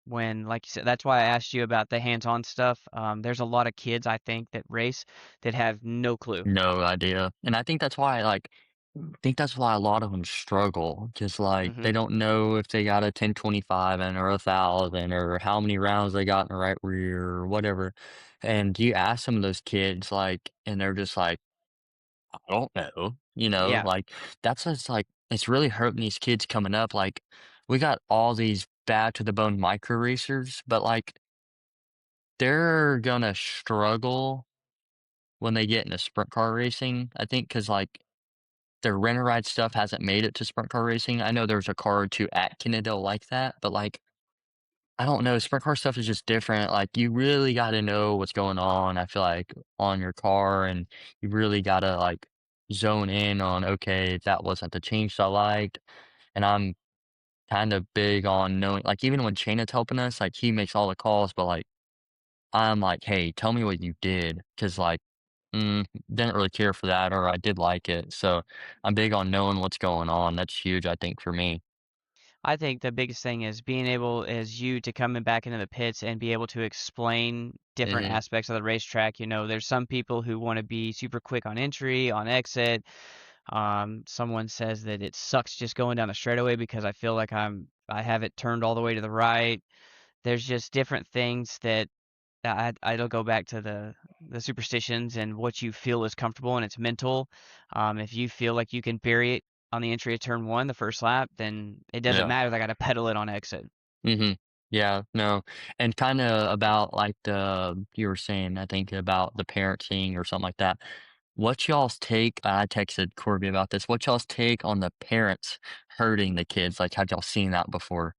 When, like you said, that's why I asked you about the hands-on stuff. There's a lot of kids I think that race that have no clue. No idea. And think that's why a lot of them struggle, just, like, Hmm. they don't know if they got a 1025 in or 1,000 or how many rounds they got in the right rear or whatever, and you ask some of those kids, like, and they're just like, "I don't know," Yeah, like, that's what's, like it's really hurting these kids coming up, like, we got all these bad to the bone micro racers, but, like, they're gonna struggle when they get into sprint car racing, I think, because like, their rent-a-ride stuff hasn't made it to sprint car racing. I know there's a car or 2 at Kennedale like that, but, like, I don't know, sprint car stuff is just different, like, you really gotta know what's going on, I feel like, on your car, and you really gotta, like, zone in on, "Okay, that wasn't the change I liked," and I'm kinda big on knowing like, even when Shayna's helping us, like, he makes all the calls, but, like, I'm like, "Hey, tell me what you did, cause like, didn't really care for that, or I did like it, so I'm big on knowing what's going on, that's huge, I think, for me. I think the biggest thing is being able as you to come in back into the pits and be able to explain different Mhm. aspects of the racetrack. There's some people who want to be super quick on entry, on exit. Someone says that it sucks just going down the straightaway because I feel like I have it turned all the way to the right. There's just different things that it'll go back to the superstitions and what you feel is comfortable and it's mental. If you feel like you can bury it on the entry of turn one, the first lap, then it doesn't Yeah. matter. I got to pedal it on exit. Mhm. Yeah, no, and kinda about, like, you were saying, I think, about the parenting or something like that. What's y'all's take I texted Corby about this, what's y'all's take on the parents hurting the kids? Like, have y'all seen that before?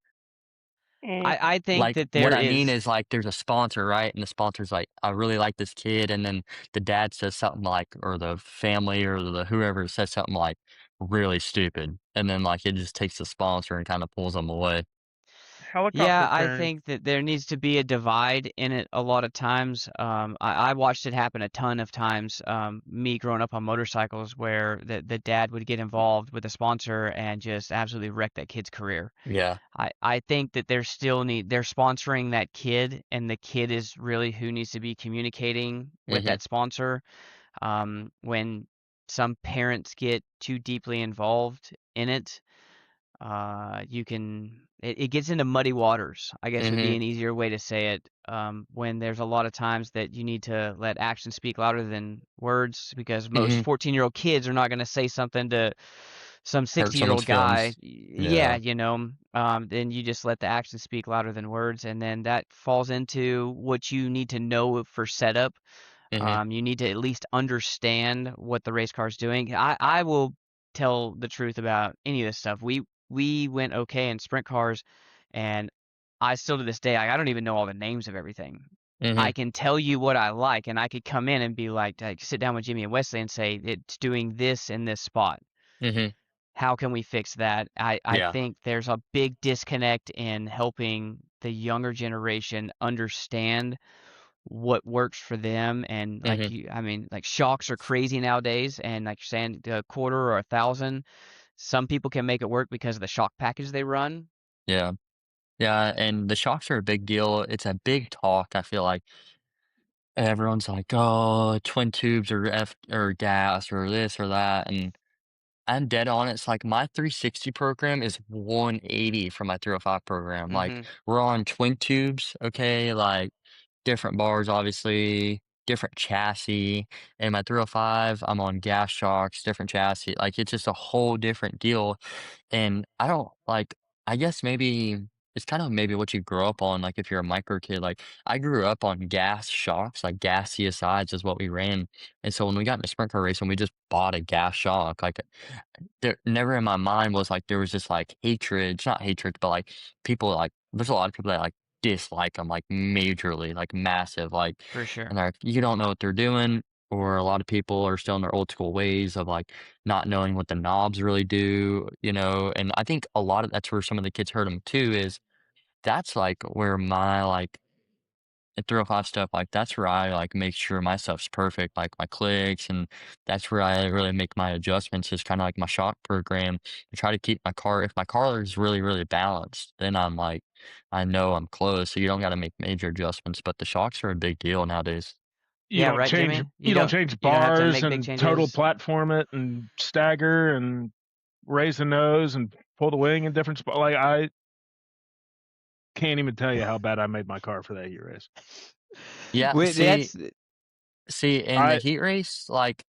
Mm, I think Like, that what there I mean is. is, like, there's a sponsor, right? And the sponsor's like, "I really like this kid," and then the dad says something like or the family or the whoever says something, like, really stupid, and then, like, it just takes the sponsor and kinda pulls them away. helicopter Yeah, I parents. think that there needs to be a divide in it a lot of times. I watched it happen a ton of times. Me growing up on motorcycles, where the dad would get involved with a sponsor and just absolutely wreck that kid's career. Yeah. I think that they're sponsoring that kid, and the kid is really who needs to be communicating with Mhm. that sponsor. When some parents get too deeply involved in it, it gets into muddy waters, I guess would be Mhm. an easier way to say it. When there's a lot of times that you need to let actions speak louder than words, because most Mhm. 14-year-old kids are not going to say something to some Hurt 60-year-old someone's guy. feelings. Yeah, Yeah. then you just let the actions speak louder than words, and then that falls into what you need to know for setup. Mhm. You need to at least understand what the race car is doing. I will tell the truth about any of this stuff. We went okay in sprint cars, and I still to this day I don't even know all the names of everything. I Mhm. can tell you what I like, and I could come in and be like sit down with Jimmy and Wesley and say it's doing this in this spot. Mhm. How can we fix that? I Yeah. think there's a big disconnect in helping the younger generation understand what works for them. And like Mhm. you, I mean, like shocks are crazy nowadays, and like you're saying, a quarter or 1,000. Some people can make it work because of the shock package they run. Yeah. Yeah, and the shocks are a big deal. It's a big talk, I feel like. Everyone's like, "Oh, twin tubes or F or gas or this or that," and I'm dead on. It's like my 360 program is 180 from my 305 program. Like Hmm. we're on twin tubes, okay, like different bars, obviously. different chassis. And my 305, I'm on gas shocks, different chassis. Like it's just a whole different deal. And I don't like, I guess maybe it's kind of maybe what you grow up on. Like if you're a micro kid, like I grew up on gas shocks, like gas CSIs is what we ran. And so when we got into sprint car racing, we just bought a gas shock. Like there never in my mind was like there was this like hatred, not hatred, but like people like there's a lot of people that like dislike them like majorly, like massive, like For sure. and they're like you don't know what they're doing, or a lot of people are still in their old school ways of like not knowing what the knobs really do, you know. And I think a lot of that's where some of the kids hurt them too. Is that's like where my like and 305 stuff, like, that's where I, like, make sure my stuff's perfect, like, my clicks, and that's where I really make my adjustments is kinda like my shock program to try to keep my car if my car is really, really balanced, then I'm like, I know I'm close, so you don't gotta make major adjustments, but the shocks are a big deal nowadays. You Yeah, don't right, change Jimmy? you don't change you don't have to bars make big and total changes. platform it and stagger and raise the nose and pull the wing in different spots. Like I can't even tell you how bad I made my car for that heat race. Yeah, That's see, in the I heat race, like,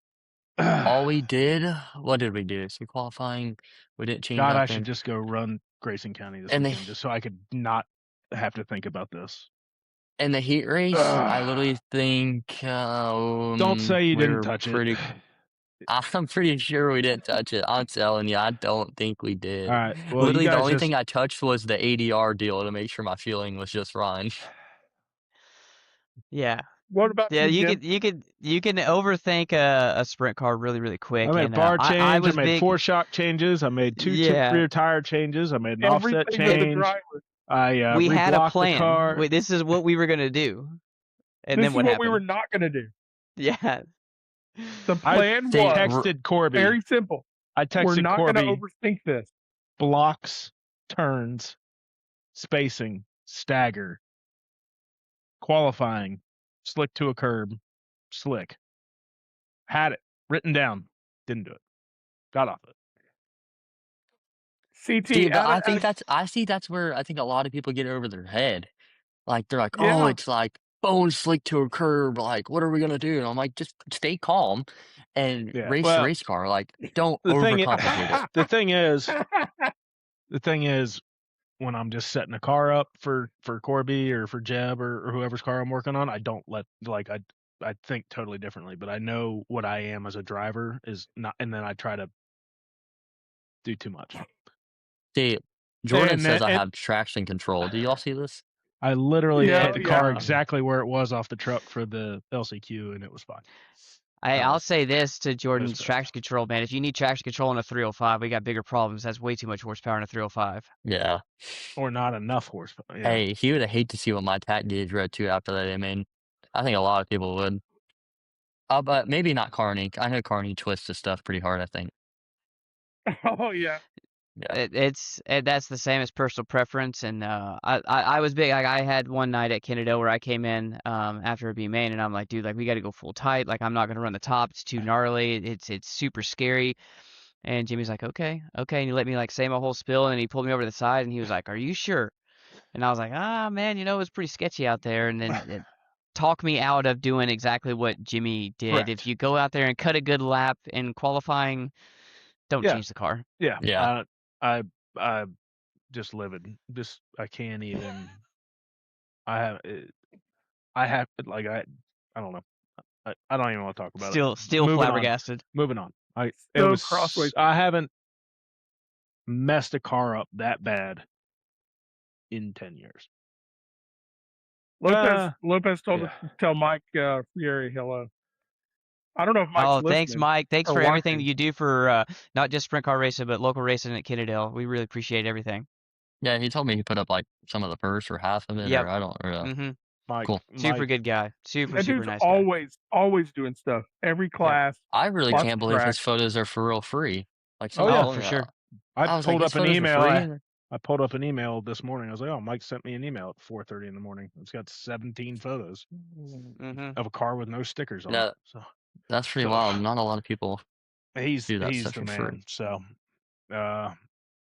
all we did what did we do? So qualifying, we didn't change God, I should nothing. just go run Grayson County this And the weekend just so I could not have to think about this. in the heat race, I literally think, Don't say you didn't we're touch pretty it. I'm pretty sure we didn't touch it. I'm telling you, I don't think we All did. right. Well, you Literally, the guys only just thing I touched was the ADR deal to make sure my feeling was just fine. yeah. What about Yeah, you, Jim? you can overthink a sprint car really, really quick. I made a And bar I change. I was made big. 4 shock changes. I made 2 Yeah, rear tire changes. I made an offset Everything of the change. driver. I we had a reblocked the plan. car. Wait, this is what we were gonna do, and This then is what what we were happened? not going to do. Yeah, The I plan See, was texted Corby. very simple. I We're texted not going to Corby overthink this. blocks, turns, spacing, stagger, qualifying, slick to a curb, slick. Had it written down. Didn't do it. Got off it. CT, see, but I see that's where I think a lot of people get over their head. Like they're like, oh, yeah. it's like bone slick to a curb. Like, what are we gonna do? And I'm like, just stay calm and Yeah. race the Well, race car. Like, don't the thing overcomplicate it. the thing is when I'm just setting a car up for Corby or for Jeb or whoever's car I'm working on, I don't let like I think totally differently, but I know what I am as a driver is not, and then I try to do too much. See, Jordan says I And have traction control. Do y'all see this? I literally Yeah, hit the car yeah. exactly where it was off the truck for the LCQ, and it was fine. I'll say this to Jordan's best. traction control, man. If you need traction control in a 305, we got bigger problems. That's way too much horsepower in a 305. Yeah. Or not enough horsepower. Yeah. Hey, he would hate to see what my tack gauge read too after that. I mean, I think a lot of people would. But maybe not Carney. I know Carney twists his stuff pretty hard, I think. Oh, yeah. Yeah. That's the same as personal preference. And I was big. Like I had one night at Kennedale where I came in after a B main, and I'm like, dude, like we got to go full tight. Like I'm not gonna run the top. It's too gnarly. It's super scary. And Jimmy's like, okay. And he let me like say my whole spill, and then he pulled me over to the side, and he was like, are you sure? And I was like, man, it was pretty sketchy out there. And then it talked me out of doing exactly what Jimmy did. Correct. If you go out there and cut a good lap in qualifying, don't Yeah. change the car. Yeah. Yeah. I just livid. Just I can't even. I have like I don't know. I don't even want to talk about it. Still Moving flabbergasted. Moving on. So crossways. I haven't messed a car up that bad in 10 years. Lopez told yeah. us to tell Mike Fieri hello. I don't know if Mike's listening. Thanks, Mike. Thanks or for everything that watching. you do for not just sprint car racing, but local racing at Kennedale. We really appreciate everything. Yeah, he told me he put up like some of the first or half of it, Yep. or I don't know. Mm-hmm. Mike, Cool. Super Mike, good guy. Super That dude's nice guy. always doing stuff. Every class. I really Lots can't of believe his tracks. photos are for real free. Like, Oh, yeah. For sure. I I was pulled like, up his an photos are email. free. I pulled up an email this morning. I was like, oh, Mike sent me an email at 4:30 in the morning. It's got 17 photos Mm-hmm. of a car with no stickers on No, it. So That's pretty wild. Not a lot of people he's do that he's stuff the for man. free. So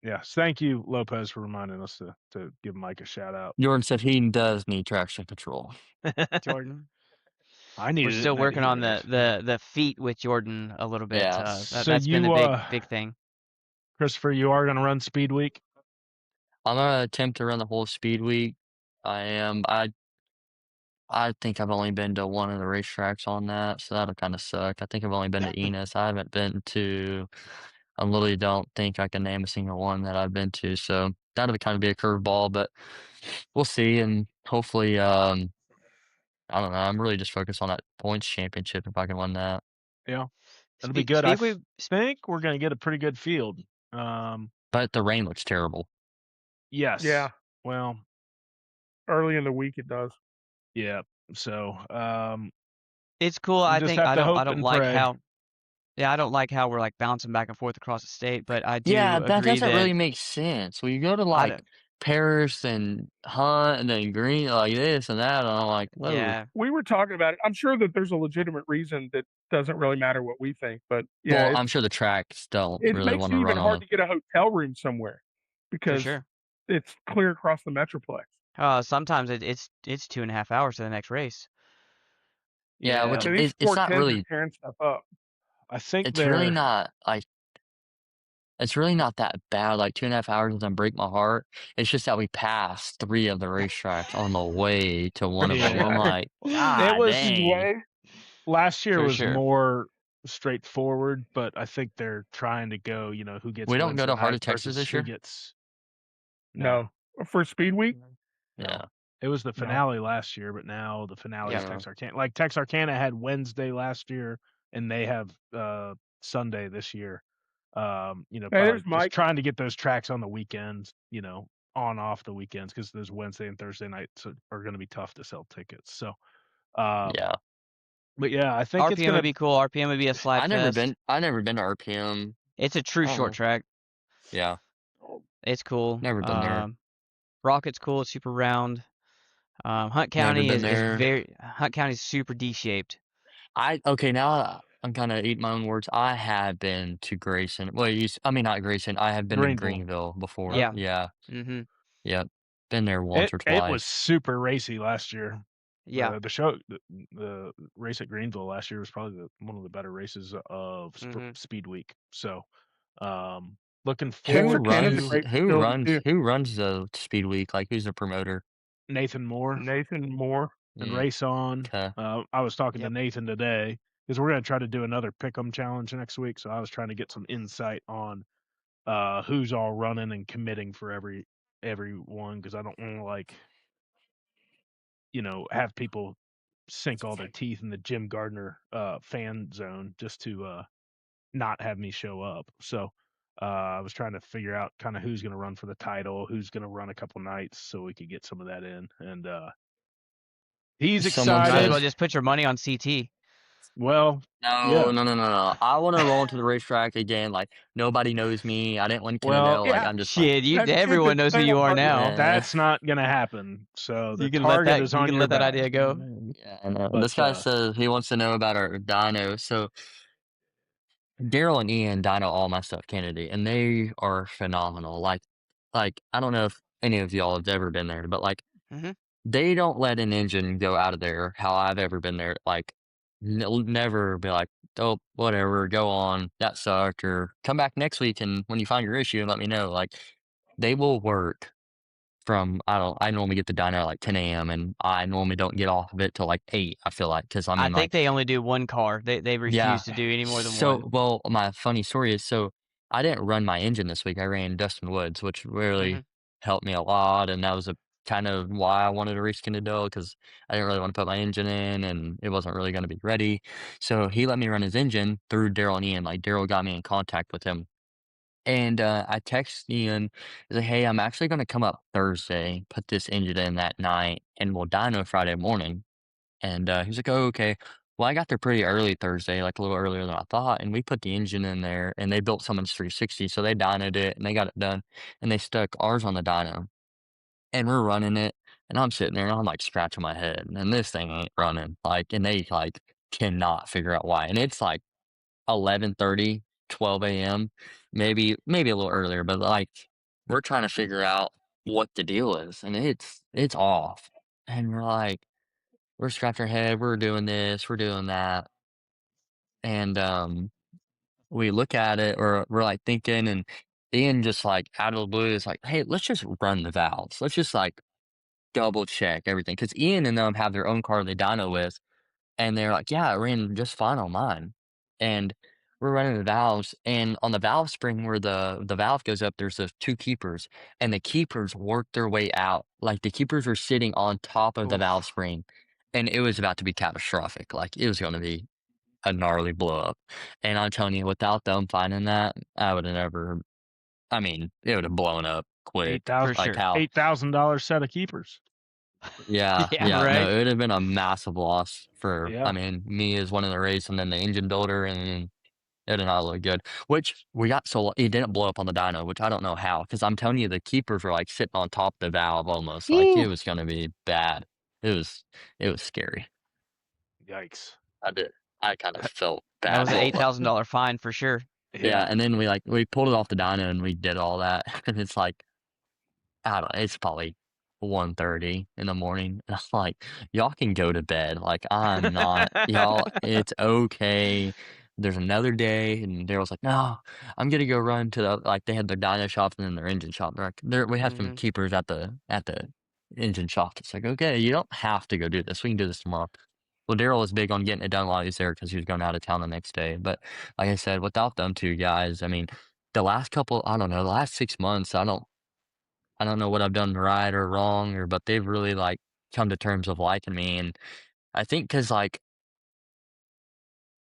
yes, thank you, Lopez, for reminding us to give Mike a shout out. Jordan said he does need traction control. Jordan. I needed We're it in still that working heat on race. the feet with Jordan a little bit. Yeah. So That's been you, the big thing. Christopher, you are going to run Speed Week? I'm gonna attempt to run the whole speed week. I am. I think I've only been to one of the racetracks on that, so that'll kind of suck. I think I've only been to Enos. I haven't been to. I literally don't think I can name a single one that I've been to, so that'll kind of be a curveball, but we'll see. And hopefully, I don't know. I'm really just focused on that points championship if I can win that. Yeah, that'll be good. Speedway. Think we're going to get a pretty good field. But the rain looks terrible. Yes. Yeah. Well, Early in the week it does. yeah. So, It's cool. we I just think have I to don't hope and like pray. how. Yeah, I don't like how we're like bouncing back and forth across the state, but I do Yeah, that agree doesn't that really make sense. When you go to I like don't. Paris and Hunt and then Green, like this and that, and I'm like, whoa. Yeah, We were talking about it. I'm sure that there's a legitimate reason that doesn't really matter what we think, but yeah, Well, I'm sure the tracks don't it really makes want it to even run on hard them. to get a hotel room somewhere for because sure. it's clear across the metroplex. Sometimes it's 2.5 hours to the next race. Yeah, which And these it's not 410s are really. tearing stuff up. I think It's really they're not like. It's really not that bad. Like 2.5 hours doesn't break my heart. It's just that we passed 3 of the racetracks on the way to one of them. Yeah. I'm like, It God was dang. last year For was sure. more straightforward, but I think they're trying to go, who gets We don't go Wednesday to Heart night of Texas versus this who year? gets No. For Speed Week? no. Yeah. It was the No. finale last year, but now the finale is Yeah. Texarkana. Like Texarkana had Wednesday last year, and they have Sunday this year. Hey, Probably there's just Mike. trying to get those tracks on the weekends, on off the weekends because those Wednesday and Thursday nights are going to be tough to sell tickets. So, Yeah. but yeah, I think it's RPM gonna. would be cool. RPM would be a slide I never fest. been to RPM. It's a true I don't short know. track. Yeah. It's cool. Never been there. Rocket's cool. It's super round. Hunt Never County been is there. Hunt County's super D-shaped. Okay, now I'm kind of eating my own words. I have been to Grayson. Well, I mean not Grayson. I have been to Greenville. Greenville before. Yeah. Yeah. Mm-hmm. Yep. Been there once or It was twice. super racy last year. Yeah. The race at Greenville last year was probably one of the better races of Speed Week. So, looking forward Texarkana's a to great facility too. Who runs the Speed Week? Like who's the promoter? Nathan Moore Nathan Moore. and Race On. Okay. I was talking to Yep. Nathan today because we're going to try to do another pick'em challenge next week. So I was trying to get some insight on who's all running and committing for everyone because I don't want to have people sink all their teeth in the Jim Gardner fan zone just to not have me show up. So I was trying to figure out kind of who's going to run for the title, who's going to run a couple nights so we could get some of that in. And he's Someone Might as excited. well just put your money on CT. Well, No, yeah. no. I want to roll into the racetrack again. Like nobody knows me. I didn't win Well, Kennedale. Like yeah. I'm just Shit, That's everyone knows who the you are partner. now. that's not going to happen. So the You can let target that is on your let that back. idea go. Yeah, I know. But, This guy says he wants to know about our dyno. So Daryl and Ian dyno all my stuff Kennedy, and they are phenomenal. Like I don't know if any of y'all have ever been there, but like Mhm. they don't let an engine go out of there how I've ever been there. Like never be like, oh, whatever, go on, that sucked, or come back next week and when you find your issue and let me know. Like they will work from I normally get the dyno at like 10 a.m. and I normally don't get off of it till like 8. I feel like because I I mean think like they only do one car. They refuse yeah. to do any more than So one. well, my funny story is I didn't run my engine this week. I ran Dustin Woods, which really Mhm. helped me a lot, and that was a kind of why I wanted to race Kennedale because I didn't really want to put my engine in, and it wasn't really going to be ready. So he let me run his engine through Daryl and Ian. Like Daryl got me in contact with him, and I texted Ian, I said, "Hey, I'm actually going to come up Thursday, put this engine in that night, and we'll dyno Friday morning." And he's like, "Oh, okay." Well, I got there pretty early Thursday, like a little earlier than I thought, and we put the engine in there, and they built someone's 360, so they dynoed it, and they got it done, and they stuck ours on the dyno, and we're running it, and I'm sitting there, and I'm like scratching my head, and this thing ain't running, and they cannot figure out why, and it's like 11:30, 12 a.m., maybe a little earlier, but we're trying to figure out what the deal is, and it's off, and we're like. we're scratching our head, we're doing this, we're doing that, and we look at it, or we're like thinking, and Ian just like out of the blue is like, "Hey, let's just run the valves. Let's just like double check everything." Because Ian and them have their own car they dyno with, and they're like, "Yeah, it ran just fine on mine." And we're running the valves, and on the valve spring where the valve goes up, there's those two keepers, and the keepers worked their way out. Like the keepers were sitting on top of the valve Oof. spring, and it was about to be catastrophic. Like it was going to be a gnarly blow up. And I'm telling you, without them finding that, I would have never. I mean, it would have blown up quick. For Like sure. how $8,000 set of keepers. yeah, Yeah, yeah. No, right? it would have been a massive loss for, I Yeah. mean, me as one of the race and then the engine builder, and it did not look good. Which we got so it didn't blow up on the dyno, which I don't know how, because I'm telling you, the keepers were like sitting on top of the valve almost. Like it Woo! was gonna be bad. It was it was scary. Yikes. I did. I kind of felt That bad. was an Well, $8,000 fine for sure. yeah, Yeah. and then we pulled it off the dyno and we did all that, and it's like I don't know, it's probably 1:30 in the morning. And I'm like, y'all can go to bed. Like, I'm not, y'all, it's okay. There's another day. And Daryl's like, no, I'm gonna go run to the, like, they had their dyno shop and then their engine shop. They're like, we have some Mhm. keepers at the engine shop. It's like, okay, you don't have to go do this. We can do this tomorrow. Well, Daryl was big on getting it done while he was there because he was going out of town the next day. But like I said, without them two guys, I mean, the last couple, I don't know, the last 6 months, I don't know what I've done right or wrong, or but they've really like come to terms of liking me. And I think because like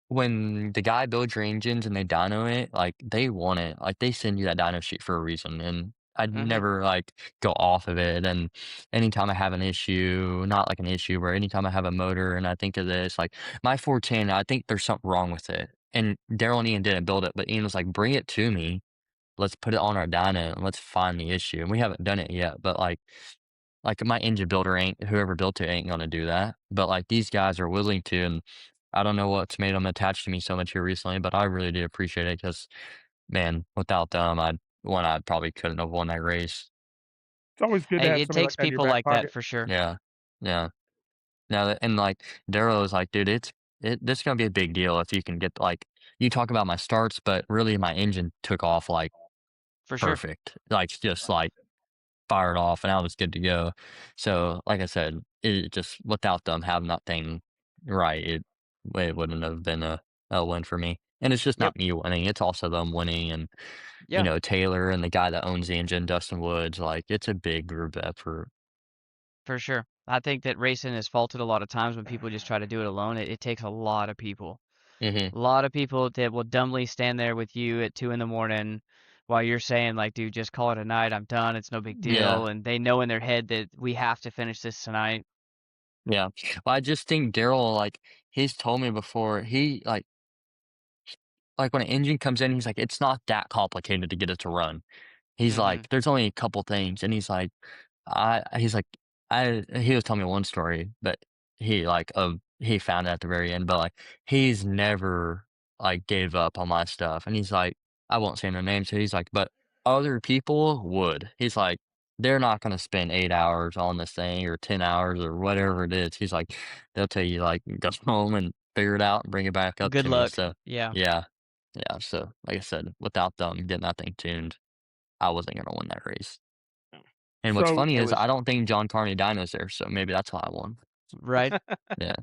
when the guy builds your engines and they dyno it, like they want it, like they send you that dyno sheet for a reason. And I'd Mhm. never like go off of it. And anytime I have an issue, not like an issue, but anytime I have a motor and I think of this, like my 410, I think there's something wrong with it. And Daryl and Ian didn't build it, but Ian was like, bring it to me. Let's put it on our dyno and let's find the issue. And we haven't done it yet, but like my engine builder ain't whoever built it ain't gonna do that. But like these guys are willing to, and I don't know what's made them attached to me so much here recently, but I really do appreciate it because man, without them, I probably couldn't have won that race. It's always good to Hey, have it somebody like takes that in your people back like that pocket. for sure. Yeah, yeah. Now that and like Daryl was like, dude, this is gonna be a big deal if you can get like you talk about my starts, but really my engine took off like For sure. perfect, like just like fired off and I was good to go. So, like I said, it just without them having that thing right, it wouldn't have been a win for me. And it's just Yep. not me winning; it's also them winning, and Yeah, Taylor and the guy that owns the engine, Dustin Woods. Like it's a big group effort. for sure. I think that racing is faulted a lot of times when people just try to do it alone. It takes a lot of people. Hmm. A lot of people that will dumbly stand there with you at 2 in the morning while you're saying like, dude, just call it a night. I'm done. It's no big Yeah, deal. And they know in their head that we have to finish this tonight. yeah. Well, I just think Daryl, like he's told me before, he like when an engine comes in, he's like, it's not that complicated to get it to run. He's Mhm. like, there's only a couple things, and he's like, he was telling me one story, but he found it at the very end, but like he's never like gave up on my stuff, and he's like, I won't say no names, so he's like, but other people would. He's like, they're not gonna spend 8 hours on this thing or 10 hours or whatever it is. He's like, they'll tell you like go home and figure it out and bring it back up Good to me. luck. So Yeah, yeah, yeah. So like I said, without them getting that thing tuned, I wasn't gonna win that race. And what's So funny it is was I don't think John Carney Dino's there, so maybe that's why I won. right. Yeah.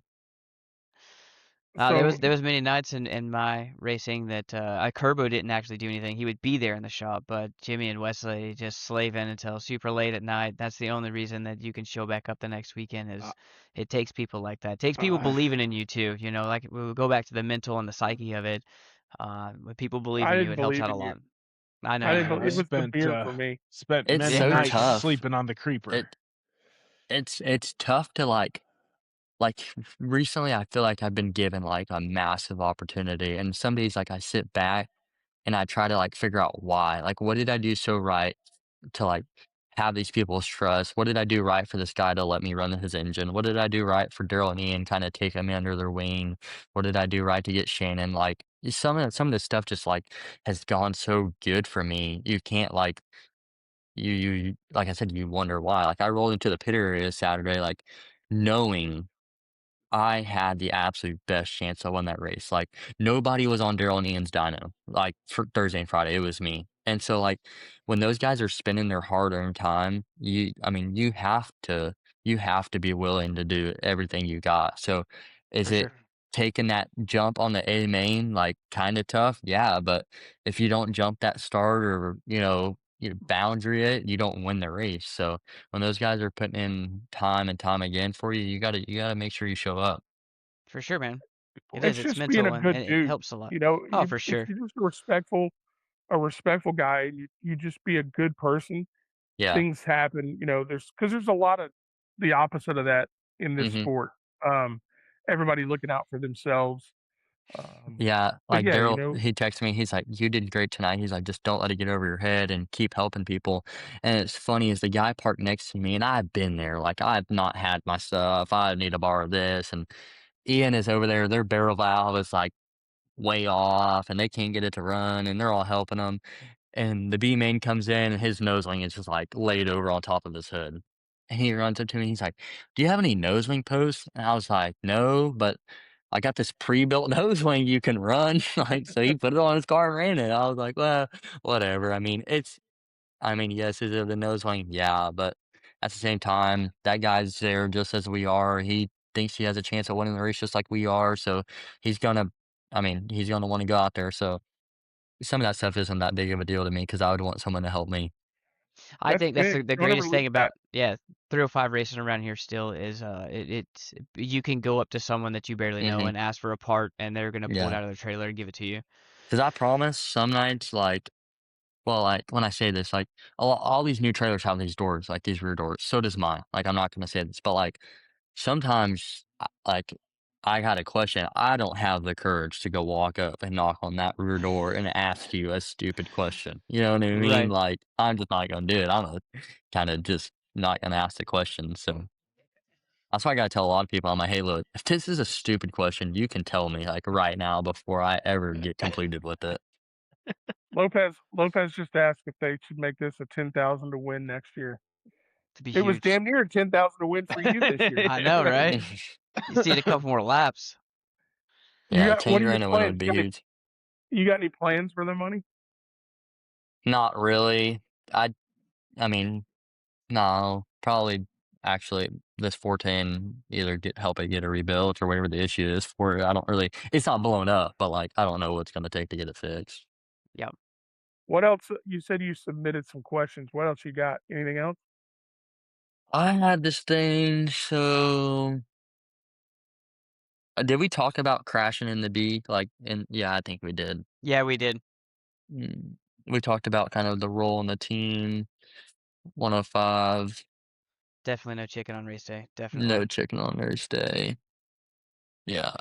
so There was many nights in my racing that Kerbo didn't actually do anything. He would be there in the shop, but Jimmy and Wesley just slaving until super late at night. That's the only reason that you can show back up the next weekend Uh, is it takes people like that. It takes people uh, believing in you too. You know, like we'll go back to the mental and the psyche of it. When people believe I in you, didn't it helps believe out a in you. lot. I I know, didn't. I It know. was the beer for me. spent It's many Yeah, so for nights sure. tough. sleeping on the creeper. It it's tough to like recently I feel like I've been given like a massive opportunity, and some days like I sit back and I try to like figure out why. Like what did I do so right to like have these people's trust? What did I do right for this guy to let me run his engine? What did I do right for Daryl and Ian kind of take him under their wing? What did I do right to get Shannon? Like some of this stuff just like has gone so good for me. You can't like like I said, you wonder why. Like I rolled into the pit area Saturday, like knowing I had the absolute best chance to win that race. Like nobody was on Daryl and Ian's dyno. Like for Thursday and Friday, it was me. And so like when those guys are spending their hard-earned time, I mean, you have to be willing to do everything you got. So is For it sure. taking that jump on the A main like kind of tough? Yeah, but if you don't jump that start or you boundary it, you don't win the race. So when those guys are putting in time and time again for you, you gotta make sure you show up. For sure, man. It It's is. It's just being a mental, and good it dude. helps a lot. You know, Oh, for if sure. you're just a respectful guy, and you just be a good person, Yeah. things happen. You know, there's a lot of the opposite of that in this Mhm. sport. Um, Everybody looking out for themselves. Yeah, But like yeah, you Daryl, know, he texted me. He's like, "You did great tonight." He's like, "Just don't let it get over your head and keep helping people." And it's funny is the guy parked next to me, and I've been there. Like I've not had my stuff. I need to borrow this, and Ian is over there. Their barrel valve is like way off, and they can't get it to run, and they're all helping him. And the B main comes in, and his nosewing is just like laid over on top of his hood. And he runs up to me. He's like, "Do you have any nosewing posts?" And I was like, "No, but I got this pre-built nosewing you can run." Like, so he put it on his car and ran it. I was like, "Well, whatever." I mean, yes, is it the nosewing? Yeah, but at the same time, that guy's there just as we are. He thinks he has a chance of winning the race just like we are. So he's gonna, he's gonna want to go out there. So some of that stuff isn't that big of a deal to me because I would want someone to help me. I that's think that's big. the Don't ever greatest lose thing that. about 305 racing around here still is it's you can go up to someone that you barely know Hmm. and ask for a part, and they're gonna pull it Yeah. out of their trailer and give it to you. Because I promise some nights, like, well, like when I say this, like all these new trailers have these doors, like these rear doors. So does mine. Like I'm not gonna say this, but like sometimes, like I got a question. I don't have the courage to go walk up and knock on that rear door and ask you a stupid question. You know what I mean? Right. Like I'm just not gonna do it. I'm kind of just not gonna ask the question. So that's why I gotta tell a lot of people. I'm like, hey, look, if this is a stupid question, you can tell me like right now before I ever get completed with it. Lopez just asked if they should make this a 10,000 to win next year. To be It was huge. damn near 10,000 to win for you this year. I know, right? You just need a couple more laps. You Yeah, got 10 what are your grand to win plans? would be huge. You got any plans for the money? Not really. I mean, no, probably actually this 410 either help it get a rebuilt or whatever the issue is for it. I don't really, it's not blown up, but like, I don't know what's going to take to get it fixed. Yep. What else? You said you submitted some questions. What else you got? Anything else? I had this thing, so did we talk about crashing in the B? Yeah, I think we did. Yeah, we did. We talked about kind of the role in the team, 105, Definitely no chicken on race day. Definitely. no chicken on race day. Yeah.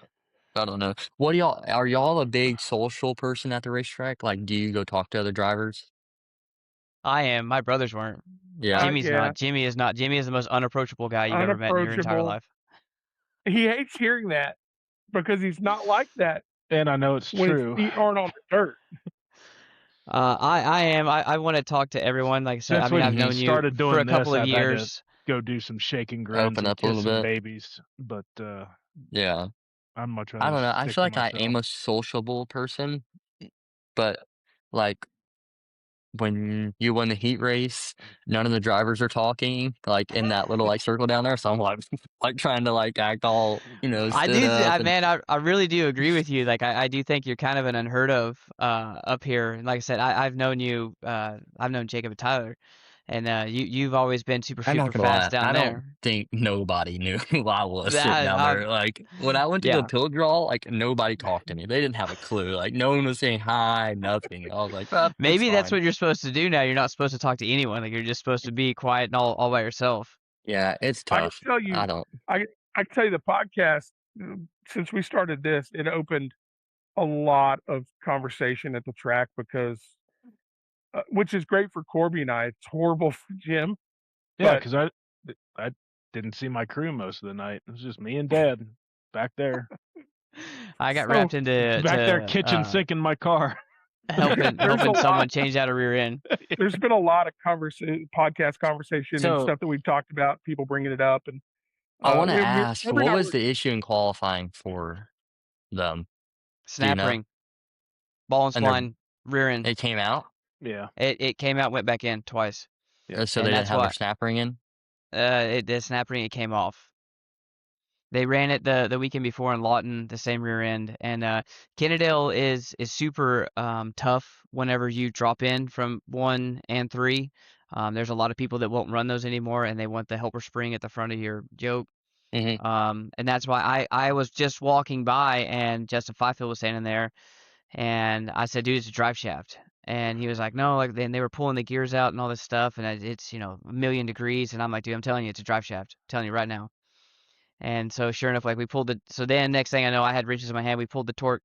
I don't know. Are y'all a big social person at the racetrack? Like, do you go talk to other drivers? I am. My brothers weren't. Yeah. Jimmy's Yeah, not. Jimmy is not. Jimmy is the most unapproachable guy you've ever met in your entire unapproachable. life. He hates hearing that because he's not like that And I know it's when his true. feet aren't on the dirt. I am. I want to talk to everyone. Like I said, I Since mean, we I've known you started for a doing couple this, of I've had to years. go do some shake and grins Open and up a kiss little some bit. babies, but Yeah. I'd much I rather don't know. I stick feel to like I am myself. a sociable person, but like when you win the heat race, none of the drivers are talking, like in that little like circle down there. So I'm like, like trying to like act all, I stood do, up and man. I really do agree with you. Like, I do think you're kind of an unheard of up here. And like I said, I've known you. I've known Jacob and Tyler, and you've always been super I'm not super gonna fast lie. down I don't there. think nobody knew who I was sitting That down there. Like when I went to go yeah. pill draw, like nobody talked to me. They didn't have a clue. Like no one was saying hi, nothing. I was like, well, it's Maybe that's fine. what you're supposed to do now. You're not supposed to talk to anyone. Like you're just supposed to be quiet and all by yourself. Yeah, it's I can tough. tell I you, don't. I I can tell you the podcast. Since we started this, it opened a lot of conversation at the track because, which is great for Corby and I. It's horrible for Jim, Yeah, but because I didn't see my crew most of the night. It was just me and Dad back there, I got so wrapped into back there kitchen sinking my car. helping there's a lot. someone change out a rear end. There's been a lot of podcast conversation and So stuff that we've talked about. People bringing it up, and I want to Maybe ask, not what was really. the issue in qualifying for them? Do you Snap know? ring, ball and And their spline, rear end. it came out, Yeah. It came out, went back in twice, Yeah. so and they didn't that's have their why snap ring in. the snap ring, it came off. They ran it the weekend before in Lawton, the same rear end, and Kennedale is super tough whenever you drop in from 1 and 3. There's a lot of people that won't run those anymore, and they want the helper spring at the front of your yoke. Mm-hmm. And that's why I was just walking by, and Justin Fifield was standing there, and I said, "Dude, it's a drive shaft." And he was like, "No," like then they were pulling the gears out and all this stuff, and it's a million degrees, and I'm like, "Dude, I'm telling you, it's a drive shaft. I'm telling you right now." And so sure enough, like we pulled so then next thing I know, I had wrenches in my hand. We pulled the torque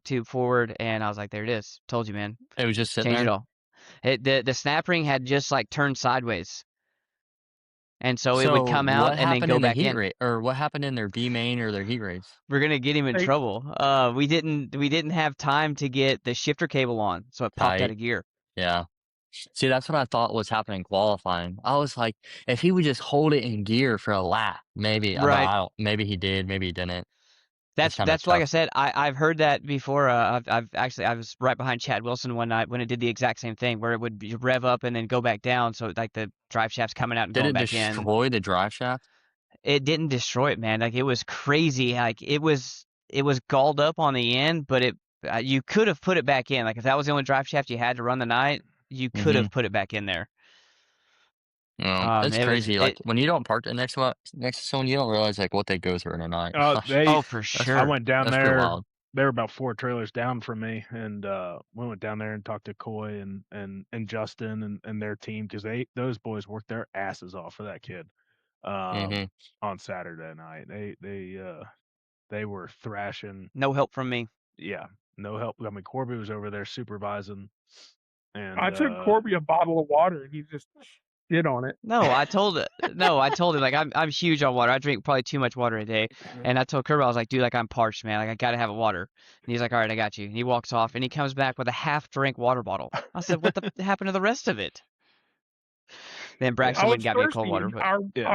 tube forward, and I was like, "There it is. Told you, man. It was just sitting Change it there. all." The snap ring had just like turned sideways, and so it would So come out what and then happened go in the back heat in. race, or what happened in their B main or their heat race? We're gonna get him in Hey, trouble. We didn't have time to get the shifter cable on, so it popped out Tight. of gear. Yeah. See, that's what I thought was happening qualifying. I was like, if he would just hold it in gear for a lap, maybe. But Right. I don't. Maybe he did. Maybe he didn't. It's kind of That's like I tough. said. I've heard that before. I've actually I was right behind Chad Wilson one night when it did the exact same thing, where it would rev up and then go back down. So like the drive shaft's coming out and Did going it back in. destroy the drive shaft? It didn't destroy it, man. Like it was crazy. Like it was galled up on the end, but you could have put it back in. Like if that was the only drive shaft you had to run the night, you could Mm-hmm. have put it back in there. It's It was crazy. Like it. when you don't park next to someone, you don't realize like what they go through in a night. Oh, for I sure. went down That's pretty there. wild. They were about 4 trailers down from me, and we went down there and talked to Coy and Justin and their team, because those boys worked their asses off for that kid Mm-hmm. on Saturday night. They were thrashing. No help from me. Yeah, no help. I mean, Corby was over there supervising, and I took Corby a bottle of water and he just shit on it. No, I told him like I'm huge on water. I drink probably too much water a day. And I told Kirby, I was like, dude, like I'm parched, man. Like I gotta have a water. And he's like, all right, I got you. And he walks off and he comes back with a half drink water bottle. I said, what the happened to the rest of it? Then I Braxton went was and got me a cold thirsty. water, but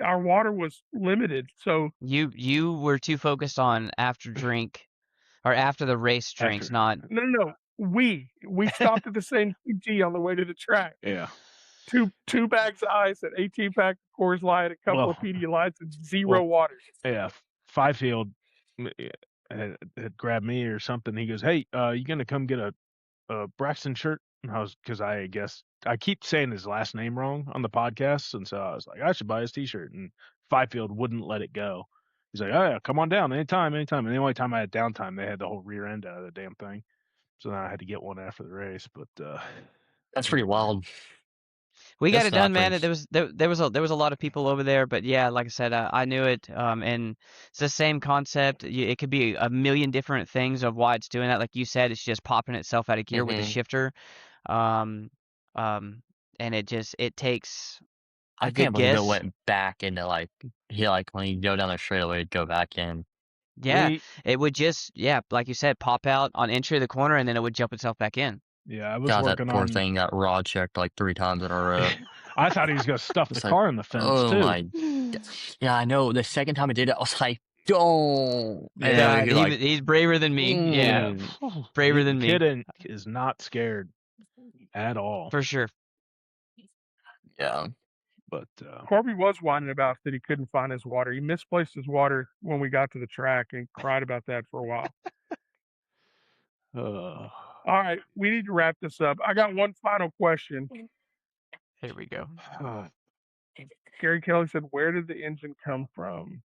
Our water was limited, so you were too focused on after the race drinks, After. not no. We stopped at the same TG on the way to the track. Yeah. Two bags of ice, an 18-pack of Coors Light, a couple Well, of Pedialytes, and zero water. Yeah, Fifield had grabbed me or something. He goes, "Hey, you gonna come get a Braxton shirt?" And because I guess I keep saying his last name wrong on the podcast, and so I was like, I should buy his T-shirt. And Fifield wouldn't let it go. He's like, "Oh yeah, come on down anytime." And the only time I had downtime, they had the whole rear end out of the damn thing, so then I had to get one after the race. But That's pretty wild. we got That's it done, not man. There was a lot of people over there, but yeah, like I said, I knew it. And it's the same concept. It could be a million different things of why it's doing that. Like you said, it's just popping itself out of gear with the Mm-hmm. shifter. Um, and it takes a I good can't believe it guess. went back into when you go down the straightaway, it'd go back in. Yeah, it would just like you said, pop out on entry of the corner, and then it would jump itself back in. yeah, I was God, that working poor on. thing got raw checked like 3 times in a row. I thought he was gonna stuff the It's like, car in the fence oh too. my. Yeah, I know. The second time I did it, I was like, don't. And Yeah. then you're like, He's braver than me. Yeah, braver than me. Kid is not scared at all. For sure. yeah. But Corby was whining about that he couldn't find his water. He misplaced his water when we got to the track and cried about that for a while. All right, we need to wrap this up. I got one final question. Here we go. Gary Kelly said, "Where did the engine come from?"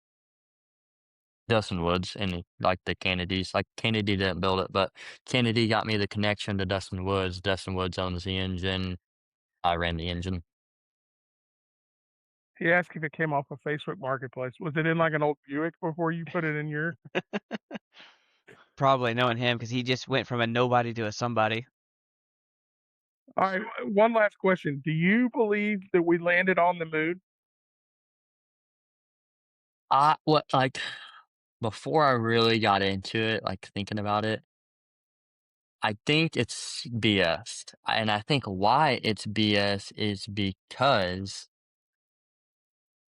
Dustin Woods and like the Kennedys. Like Kennedy didn't build it, but Kennedy got me the connection to Dustin Woods. Dustin Woods owns the engine. I ran the engine. He asked if it came off of Facebook Marketplace. Was it in like an old Buick before you put it in your? Probably knowing him because he just went from a nobody to a somebody. All right, one last question. Do you believe that we landed on the moon? Before I really got into it, like thinking about it, I think it's BS. And I think why it's BS is because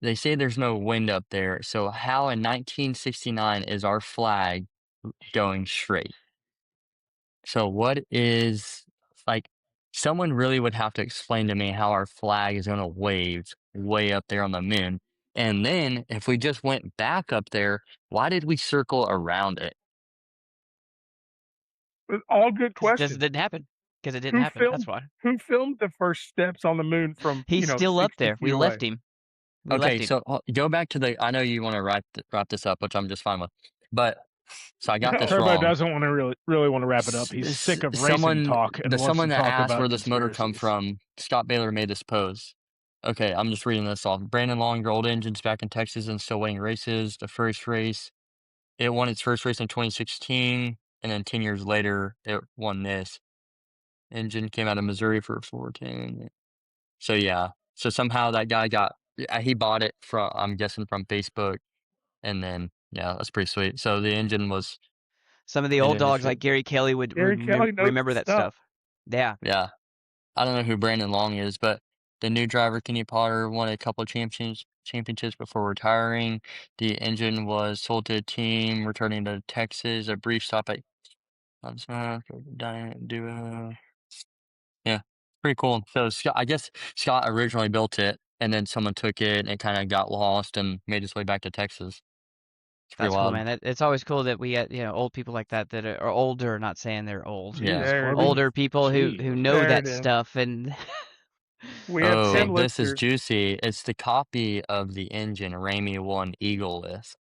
they say there's no wind up there. So how in 1969 is our flag going straight? So what is like someone really would have to explain to me how our flag is going to wave way up there on the moon. And then if we just went back up there, why did we circle around it? All good Because questions. it didn't happen. Because it didn't Who happen. That's filmed why. who filmed the first steps on the moon from, He's still up 60 there. feet We away? left him. We Okay, left him. so go back to the. I know you want to wrap this up, which I'm just fine with. But so I got this Turbo wrong. doesn't want to really want to wrap it up. He's sick of racing Someone, talk and the wants to someone that talk asked where about this motor come conspiracies. from, Scott Baylor made this pose. Okay, I'm just reading this off. Brandon Long, your old engines back in Texas and still winning races. The first race, it won its first race in 2016, and then 10 years later, it won this. Engine came out of Missouri for 410. So yeah, so somehow that guy he bought it from, I'm guessing from Facebook, and then yeah, that's pretty sweet. So the engine was Some of the in old dogs industry. like Gary Kelly would Gary Kelly knows remember his that stuff. stuff. Yeah. Yeah. I don't know who Brandon Long is, but the new driver, Kenny Potter, won a couple of championships before retiring. The engine was sold to a team returning to Texas. A brief stop at Duo. Yeah, pretty cool. So Scott, I guess Scott originally built it, and then someone took it and it kind of got lost and made its way back to Texas. It's pretty That's cool, wild. man. It's always cool that we get old people like that are older. Not saying they're old. Yeah. Jeez, There it Corbin. is. Older people who Jeez. know There that it is. stuff and We have Oh, 10 this is listeners. juicy. It's the copy of the engine Ramey won Eagle with.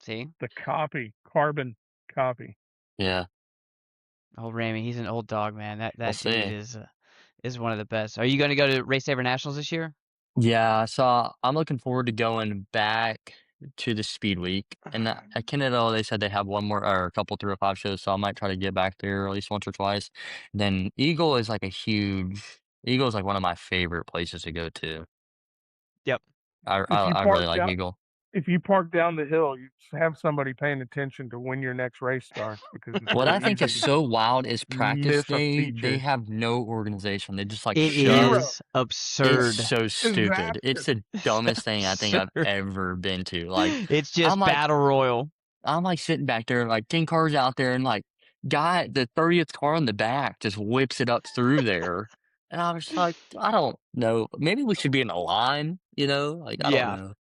see. The carbon copy. Yeah, Old Ramy, he's an old dog, man. we'll That dude see. is one of the best. Are you going to go to Race Saver Nationals this year? Yeah, so I'm looking forward to going back to the Speed Week. And at Canada, they said they have one more or a couple 305 shows, so I might try to get back there at least once or twice. Then Eagle is Eagle is like one of my favorite places to go to. Yep. I really like Eagle. If you park down the hill, you have somebody paying attention to when your next race starts because it's What real I think easy is to so wild is practice miss a day. feature. They have no organization. They just like It shove. is It's absurd. so stupid. It's the dumbest thing I think I've Absurd. ever been to. Like It's just I'm like battle royal. I'm like sitting back there, like 10 cars out there, and like the 30th car in the back just whips it up through there. And I was like, I don't know. Maybe we should be in a line, Like I don't Yeah. know.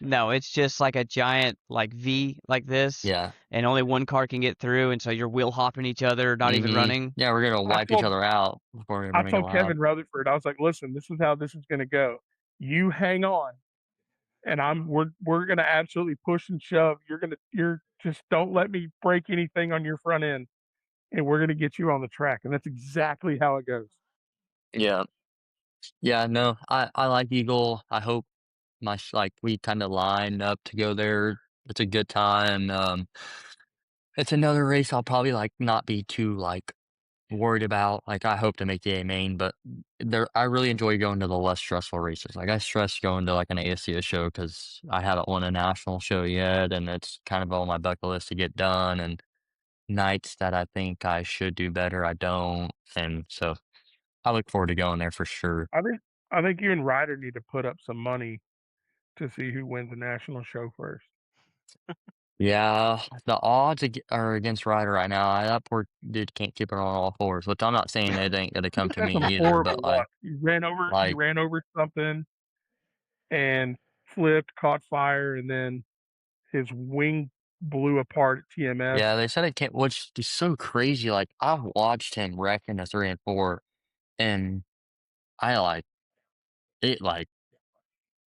No, it's just like a giant like V like this, Yeah. and only one car can get through, and so you're wheel hopping each other, not even running. Yeah, we're gonna wipe each other out before we ever I make a told lap. Kevin Rutherford, I was like, listen, this is how this is going to go. You hang on, and we're going to absolutely push and shove. You're just don't let me break anything on your front end, and we're going to get you on the track. And that's exactly how it goes. Yeah. Yeah, no, I like Eagle. I hope we kind of line up to go there. It's a good time. It's another race I'll probably not be too worried about. Like I hope to make the A main, but I really enjoy going to the less stressful races. Like I stress going to an ASCS show because I haven't won a national show yet, and it's kind of on my bucket list to get done. And nights that I think I should do better, I don't, and so I look forward to going there for sure. I think you and Ryder need to put up some money to see who wins the national show first. Yeah, the odds are against Ryder right now. That poor dude can't keep it on all fours, which I'm not saying they ain't gonna come to That's me some either, horrible but luck. You ran over something and flipped, caught fire, and then his wing blew apart at TMS. yeah, they said it can't, which is so crazy. Like I watched him wreck in a 3 and 4, and I it.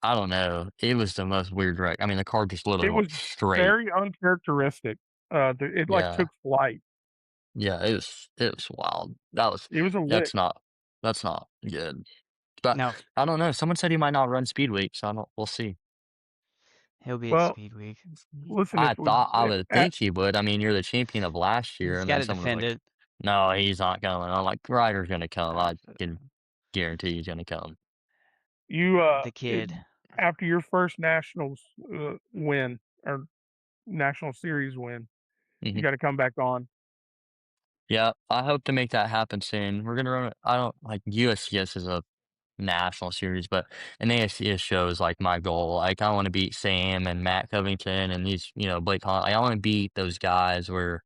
I don't know. It was the most weird wreck. I mean, the car just literally It was went straight. very uncharacteristic. It Yeah, took flight. yeah, it was wild. It was a lick. That's not good. But No, I don't know. Someone said he might not run Speed Week, so we'll see. he'll be at Well, Speed Week. listen, I would think he would. I mean, you're the champion of last year, He's and got then to someone was defend like, it. "No, he's not coming." I'm like, "Ryder's gonna come. I can guarantee he's gonna come." you The kid. after your first nationals win or national series win, you Mhm. got to come back on. Yeah, I hope to make that happen soon. We're gonna run. I don't like USCS is a national series, but an ASCS show is like my goal. Like I want to beat Sam and Matt Covington and these, Blake Hunt. I want to beat those guys where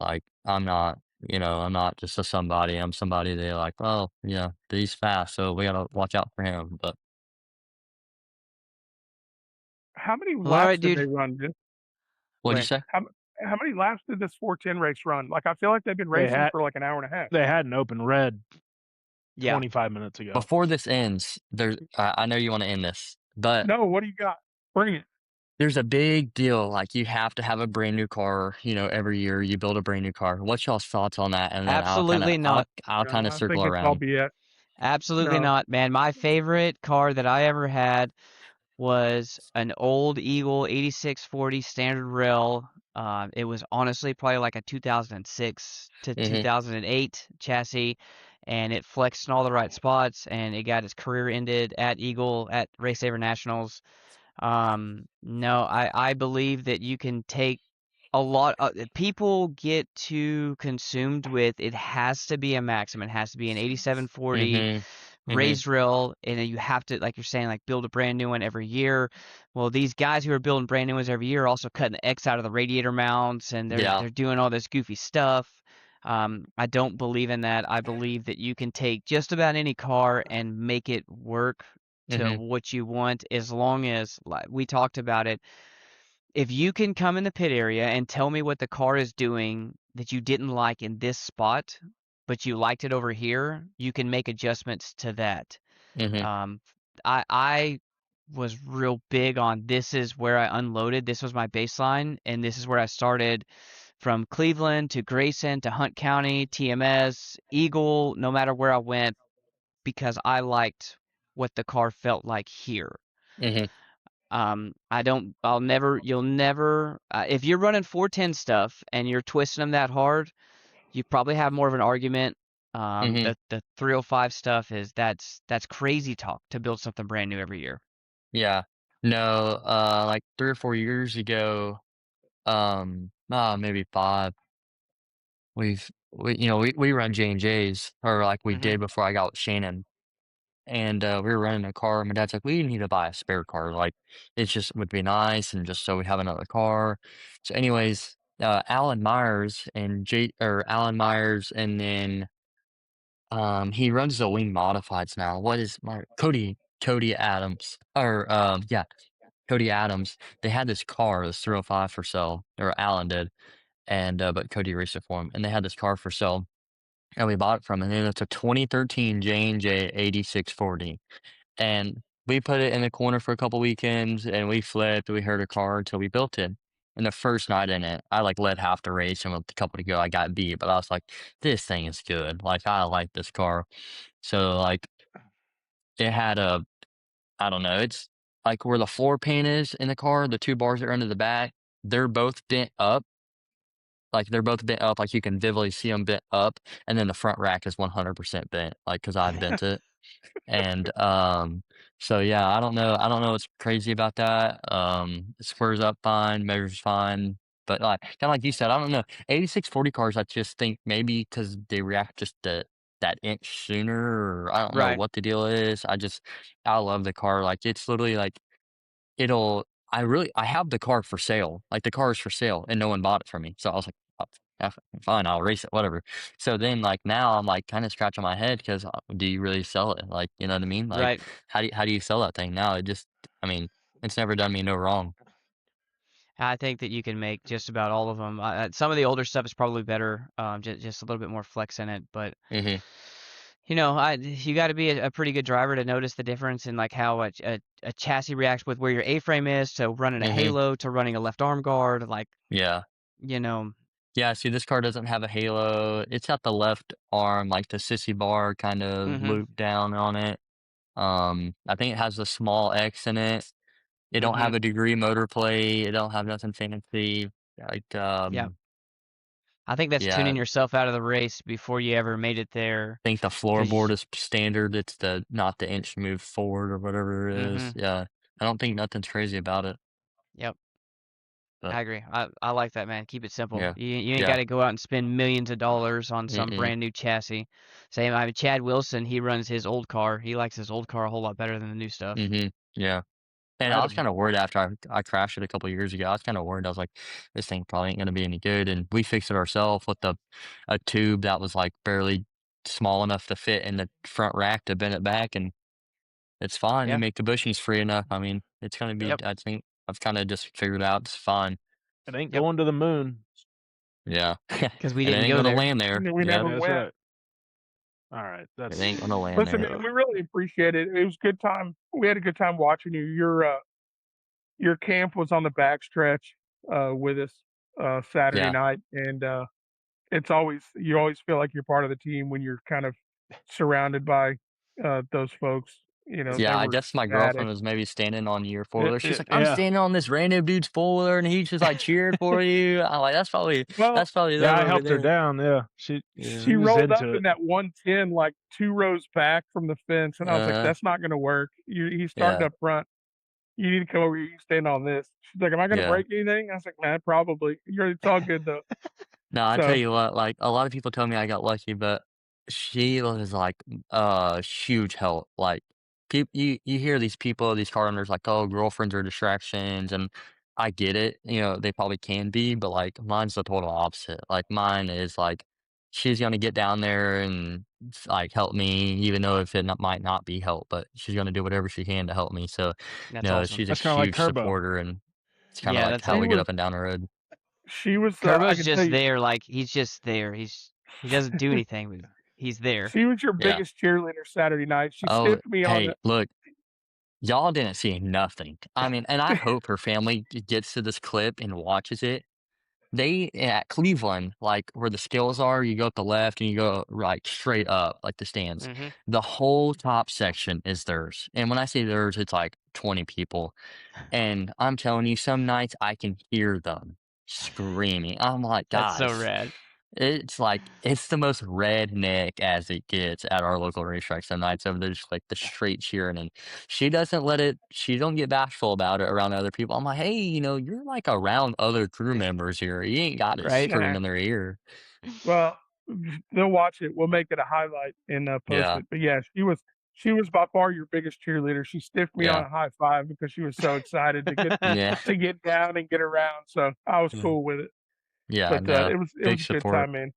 like I'm not just a somebody. I'm somebody they're like, well, he's fast, so we gotta watch out for him. But How many Well, all laps right, did they dude. run? what'd you Wait. say? How many laps did this 410 race run? Like, I feel like they've been They racing had for like an hour and a half. they had an open red Yeah. 25 minutes ago. Before this ends, I know you want to end this, but No, what do you got? Bring it. there's a big deal. Like you have to have a brand new car. Every year you build a brand new car. What's y'all's thoughts on that? And then Absolutely not. I'll No, kind of I circle think it's all around. BS. Absolutely No. not, man. My favorite car that I ever had was an old Eagle 8640 standard rail. It was honestly probably like a 2006 to hmm 2008 chassis, and it flexed in all the right spots, and it got its career ended at Eagle at Race Saver Nationals. No, I believe that you can take a lot people get too consumed with it has to be a Maxim, it has to be an 8740 hmm hmm raised rail, and then you have to, like you're saying, like build a brand new one every year. Well, these guys who are building brand new ones every year are also cutting the X out of the radiator mounts, and they're Yeah. they're doing all this goofy stuff. I don't believe in that. I believe that you can take just about any car and make it work to hmm what you want, as long as, like we talked about it, if you can come in the pit area and tell me what the car is doing that you didn't like in this spot, but you liked it over here, you can make adjustments to that. hmm Um, I was real big on, this is where I unloaded. This was my baseline, and this is where I started from Cleveland to Grayson to Hunt County, TMS, Eagle, no matter where I went, because I liked what the car felt like here. hmm You'll never, if you're running 410 stuff and you're twisting them that hard, you probably have more of an argument. hmm The 305 stuff that's crazy talk to build something brand new every year. Yeah. No, like 3 or 4 years ago, maybe 5. We run J&Js, or like we Hmm. did before I got with Shannon. And we were running a car. My dad's like, we need to buy a spare car. Like, it just would be nice, and just so we have another car. So, anyways, Alan Myers, and then he runs the wing modifieds now. What is my Cody Adams, or yeah, Cody Adams. They had this car, this 305 for sale, or Alan did, and but Cody raced it for him, and they had this car for sale, and we bought it from him. And it's a 2013 J&J 8640. And we put it in the corner for a couple weekends, and we flipped. We heard a car until we built it. And the first night in it, I like led half the race, and with a couple to go, I got beat. But I was like, this thing is good. Like, I like this car. So like, it had I don't know, it's like where the floor pan is in the car, the two bars that are under the back, they're both bent up. Like, they're both bent up. Like, you can vividly see them bent up, and then the front rack is 100% bent. Like, because I bent it. And so yeah, I don't know what's crazy about that. It squares up fine, measures fine, but like kind of like you said, I don't know. 8640 cars, I just think maybe because they react just that inch sooner, or I don't know Right. what the deal is. I love the car. Like, it's literally like I have the car for sale. Like, the car is for sale, and no one bought it from me. So I was like, "Oh, yeah, fine, I'll race it, whatever." So then, like, now I'm like kind of scratching my head because do you really sell it? Like, you know what I mean? Like, Right. how do you sell that thing now? I mean, it's never done me no wrong. I think that you can make just about all of them. Some of the older stuff is probably better, just a little bit more flex in it. But hmm you got to be a pretty good driver to notice the difference in like how a chassis reacts with where your A-frame is to running a hmm halo to running a left arm guard. Like, Yeah. you know, Yeah. See, this car doesn't have a halo. It's got the left arm, like the sissy bar kind of mm-hmm, loop down on it. I think it has a small X in it. It don't mm-hmm, have a degree motor plate. It don't have nothing fancy. Like, yeah. I think that's yeah, tuning I yourself out of the race before you ever made it there. think the floorboard 'Cause, is standard. It's not the inch move forward or whatever it mm-hmm, is. Yeah. I don't think nothing's crazy about it. yep. But I agree. I like that, man. Keep it simple. yeah, You ain't yeah, got to go out and spend millions of dollars on some mm-mm, brand new chassis. Same, I mean, Chad Wilson, he runs his old car. He likes his old car a whole lot better than the new stuff. yeah. And I I had a was kind of worried after I crashed it a couple years ago. I was kind of worried. I was like, this thing probably ain't gonna be any good. And we fixed it ourselves with a tube that was like barely small enough to fit in the front rack to bend it back, and it's fine. You Yeah. make the bushings free enough. I mean, it's gonna be. Yep. I think I've kind of just figured out it's fine. It ain't Yep. going to the moon. Yeah, Because we it didn't ain't go gonna there. land there. We Yeah, never That's went. right. All right. it That's ain't gonna land Listen, there. man, we really appreciate it. It was a good time. We had a good time watching you. Your camp was on the backstretch with us Saturday Yeah, night, and you always feel like you're part of the team when you're kind of surrounded by those folks. You know, they yeah. I were guess my ecstatic. girlfriend was maybe standing on your four wheeler. She's like, I'm yeah. standing on this random dude's four wheeler, and he just like cheered for you. I'm like, Well, that's probably Yeah, them I over helped her there. down. Yeah. Yeah. she She was rolled up into in it. that 110 like 2 rows back from the fence, and I was like, Uh, "That's not going to work. He's starting yeah, up front. You need to come over here. You stand on this." She's like, "Am I going to yeah. break anything?" I was like, "Man, probably. It's all good though." No, I tell So you what, like a lot of people tell me I got lucky, but she was like a huge help. Like you hear these people, these car owners, like, oh, girlfriends are distractions, and I get it. You know, they probably can be, but like mine's the total opposite. Like mine is like she's gonna get down there and like help me, even though if might not be help, but she's gonna do whatever she can to help me. So, That's awesome. she's a That's kind of like huge Kerbo. supporter, and it's kind of Yeah, like that's how she we get was up and down the road. she was I Kerbo's can tell just you there, like he's just there. He doesn't do anything, but he's there. she was your Yeah. biggest cheerleader Saturday night. She Oh, stiffed me on hey, the look. Y'all didn't see nothing. I mean, and I hope her family gets to this clip and watches it. They at Cleveland, like where the skills are, you go up the left and you go like straight up, like the stands. Hmm. The whole top section is theirs. And when I say theirs, it's like 20 people. And I'm telling you, some nights I can hear them screaming. I'm like, That's so guys, rad. it's like it's the most redneck as it gets at our local racetrack. Some nights over there, just like the straight cheering, and she doesn't let it. She don't get bashful about it around other people. I'm like, hey, you're like around other crew members here. You ain't got to Right? nah. scream in their ear. Well, they'll watch it. We'll make it a highlight and post Yeah, it. But yeah, she was by far your biggest cheerleader. She stiffed me on yeah, a high five because she was so excited to get yeah, to get down and get around. So I was yeah. cool with it. Yeah. But No, it was big a good support. time, man.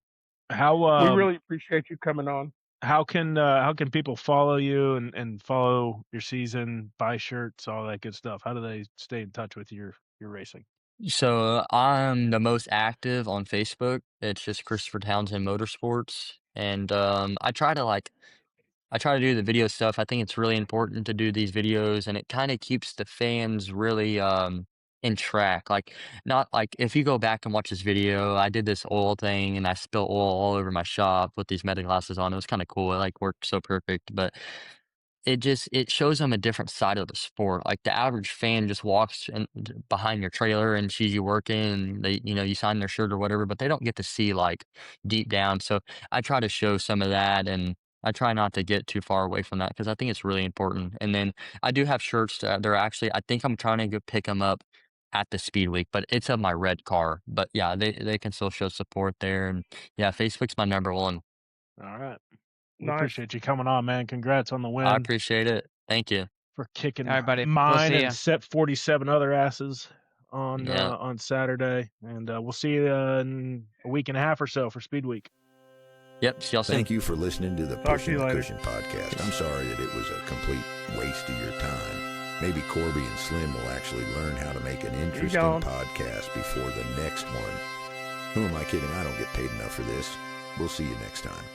How We really appreciate you coming on. how can people follow you and follow your season, buy shirts, all that good stuff? How do they stay in touch with your racing? So I'm the most active on Facebook. It's just Christopher Townsend Motorsports, and I try to do the video stuff. I think it's really important to do these videos, and it kind of keeps the fans really in track. Like, not like if you go back and watch this video, I did this oil thing and I spilled oil all over my shop with these meta glasses on. It was kind of cool. It like worked so perfect, but it shows them a different side of the sport. Like the average fan just walks behind your trailer and sees you working, and you sign their shirt or whatever, but they don't get to see like deep down. So I try to show some of that, and I try not to get too far away from that because I think it's really important. And then I do have shirts that they're actually, I think I'm trying to go pick them up at the speed week, but it's of my red car. But yeah, they can still show support there. And yeah, Facebook's my number one. All right. We Nice. appreciate you coming on, man. Congrats on the I win appreciate it. Thank you. for All kicking right, buddy. We'll mine see and ya. set 47 other asses Yeah. on Saturday. And we'll see you in a week and a half or so for Speed Week. Yep. See y'all soon. Thank you for listening to the Talk to Pushing you the later. Cushion podcast. I'm sorry that it was a complete waste of your time. Maybe Corby and Slim will actually learn how to make an interesting going. podcast before the next one. Who am I kidding? I don't get paid enough for this. We'll see you next time.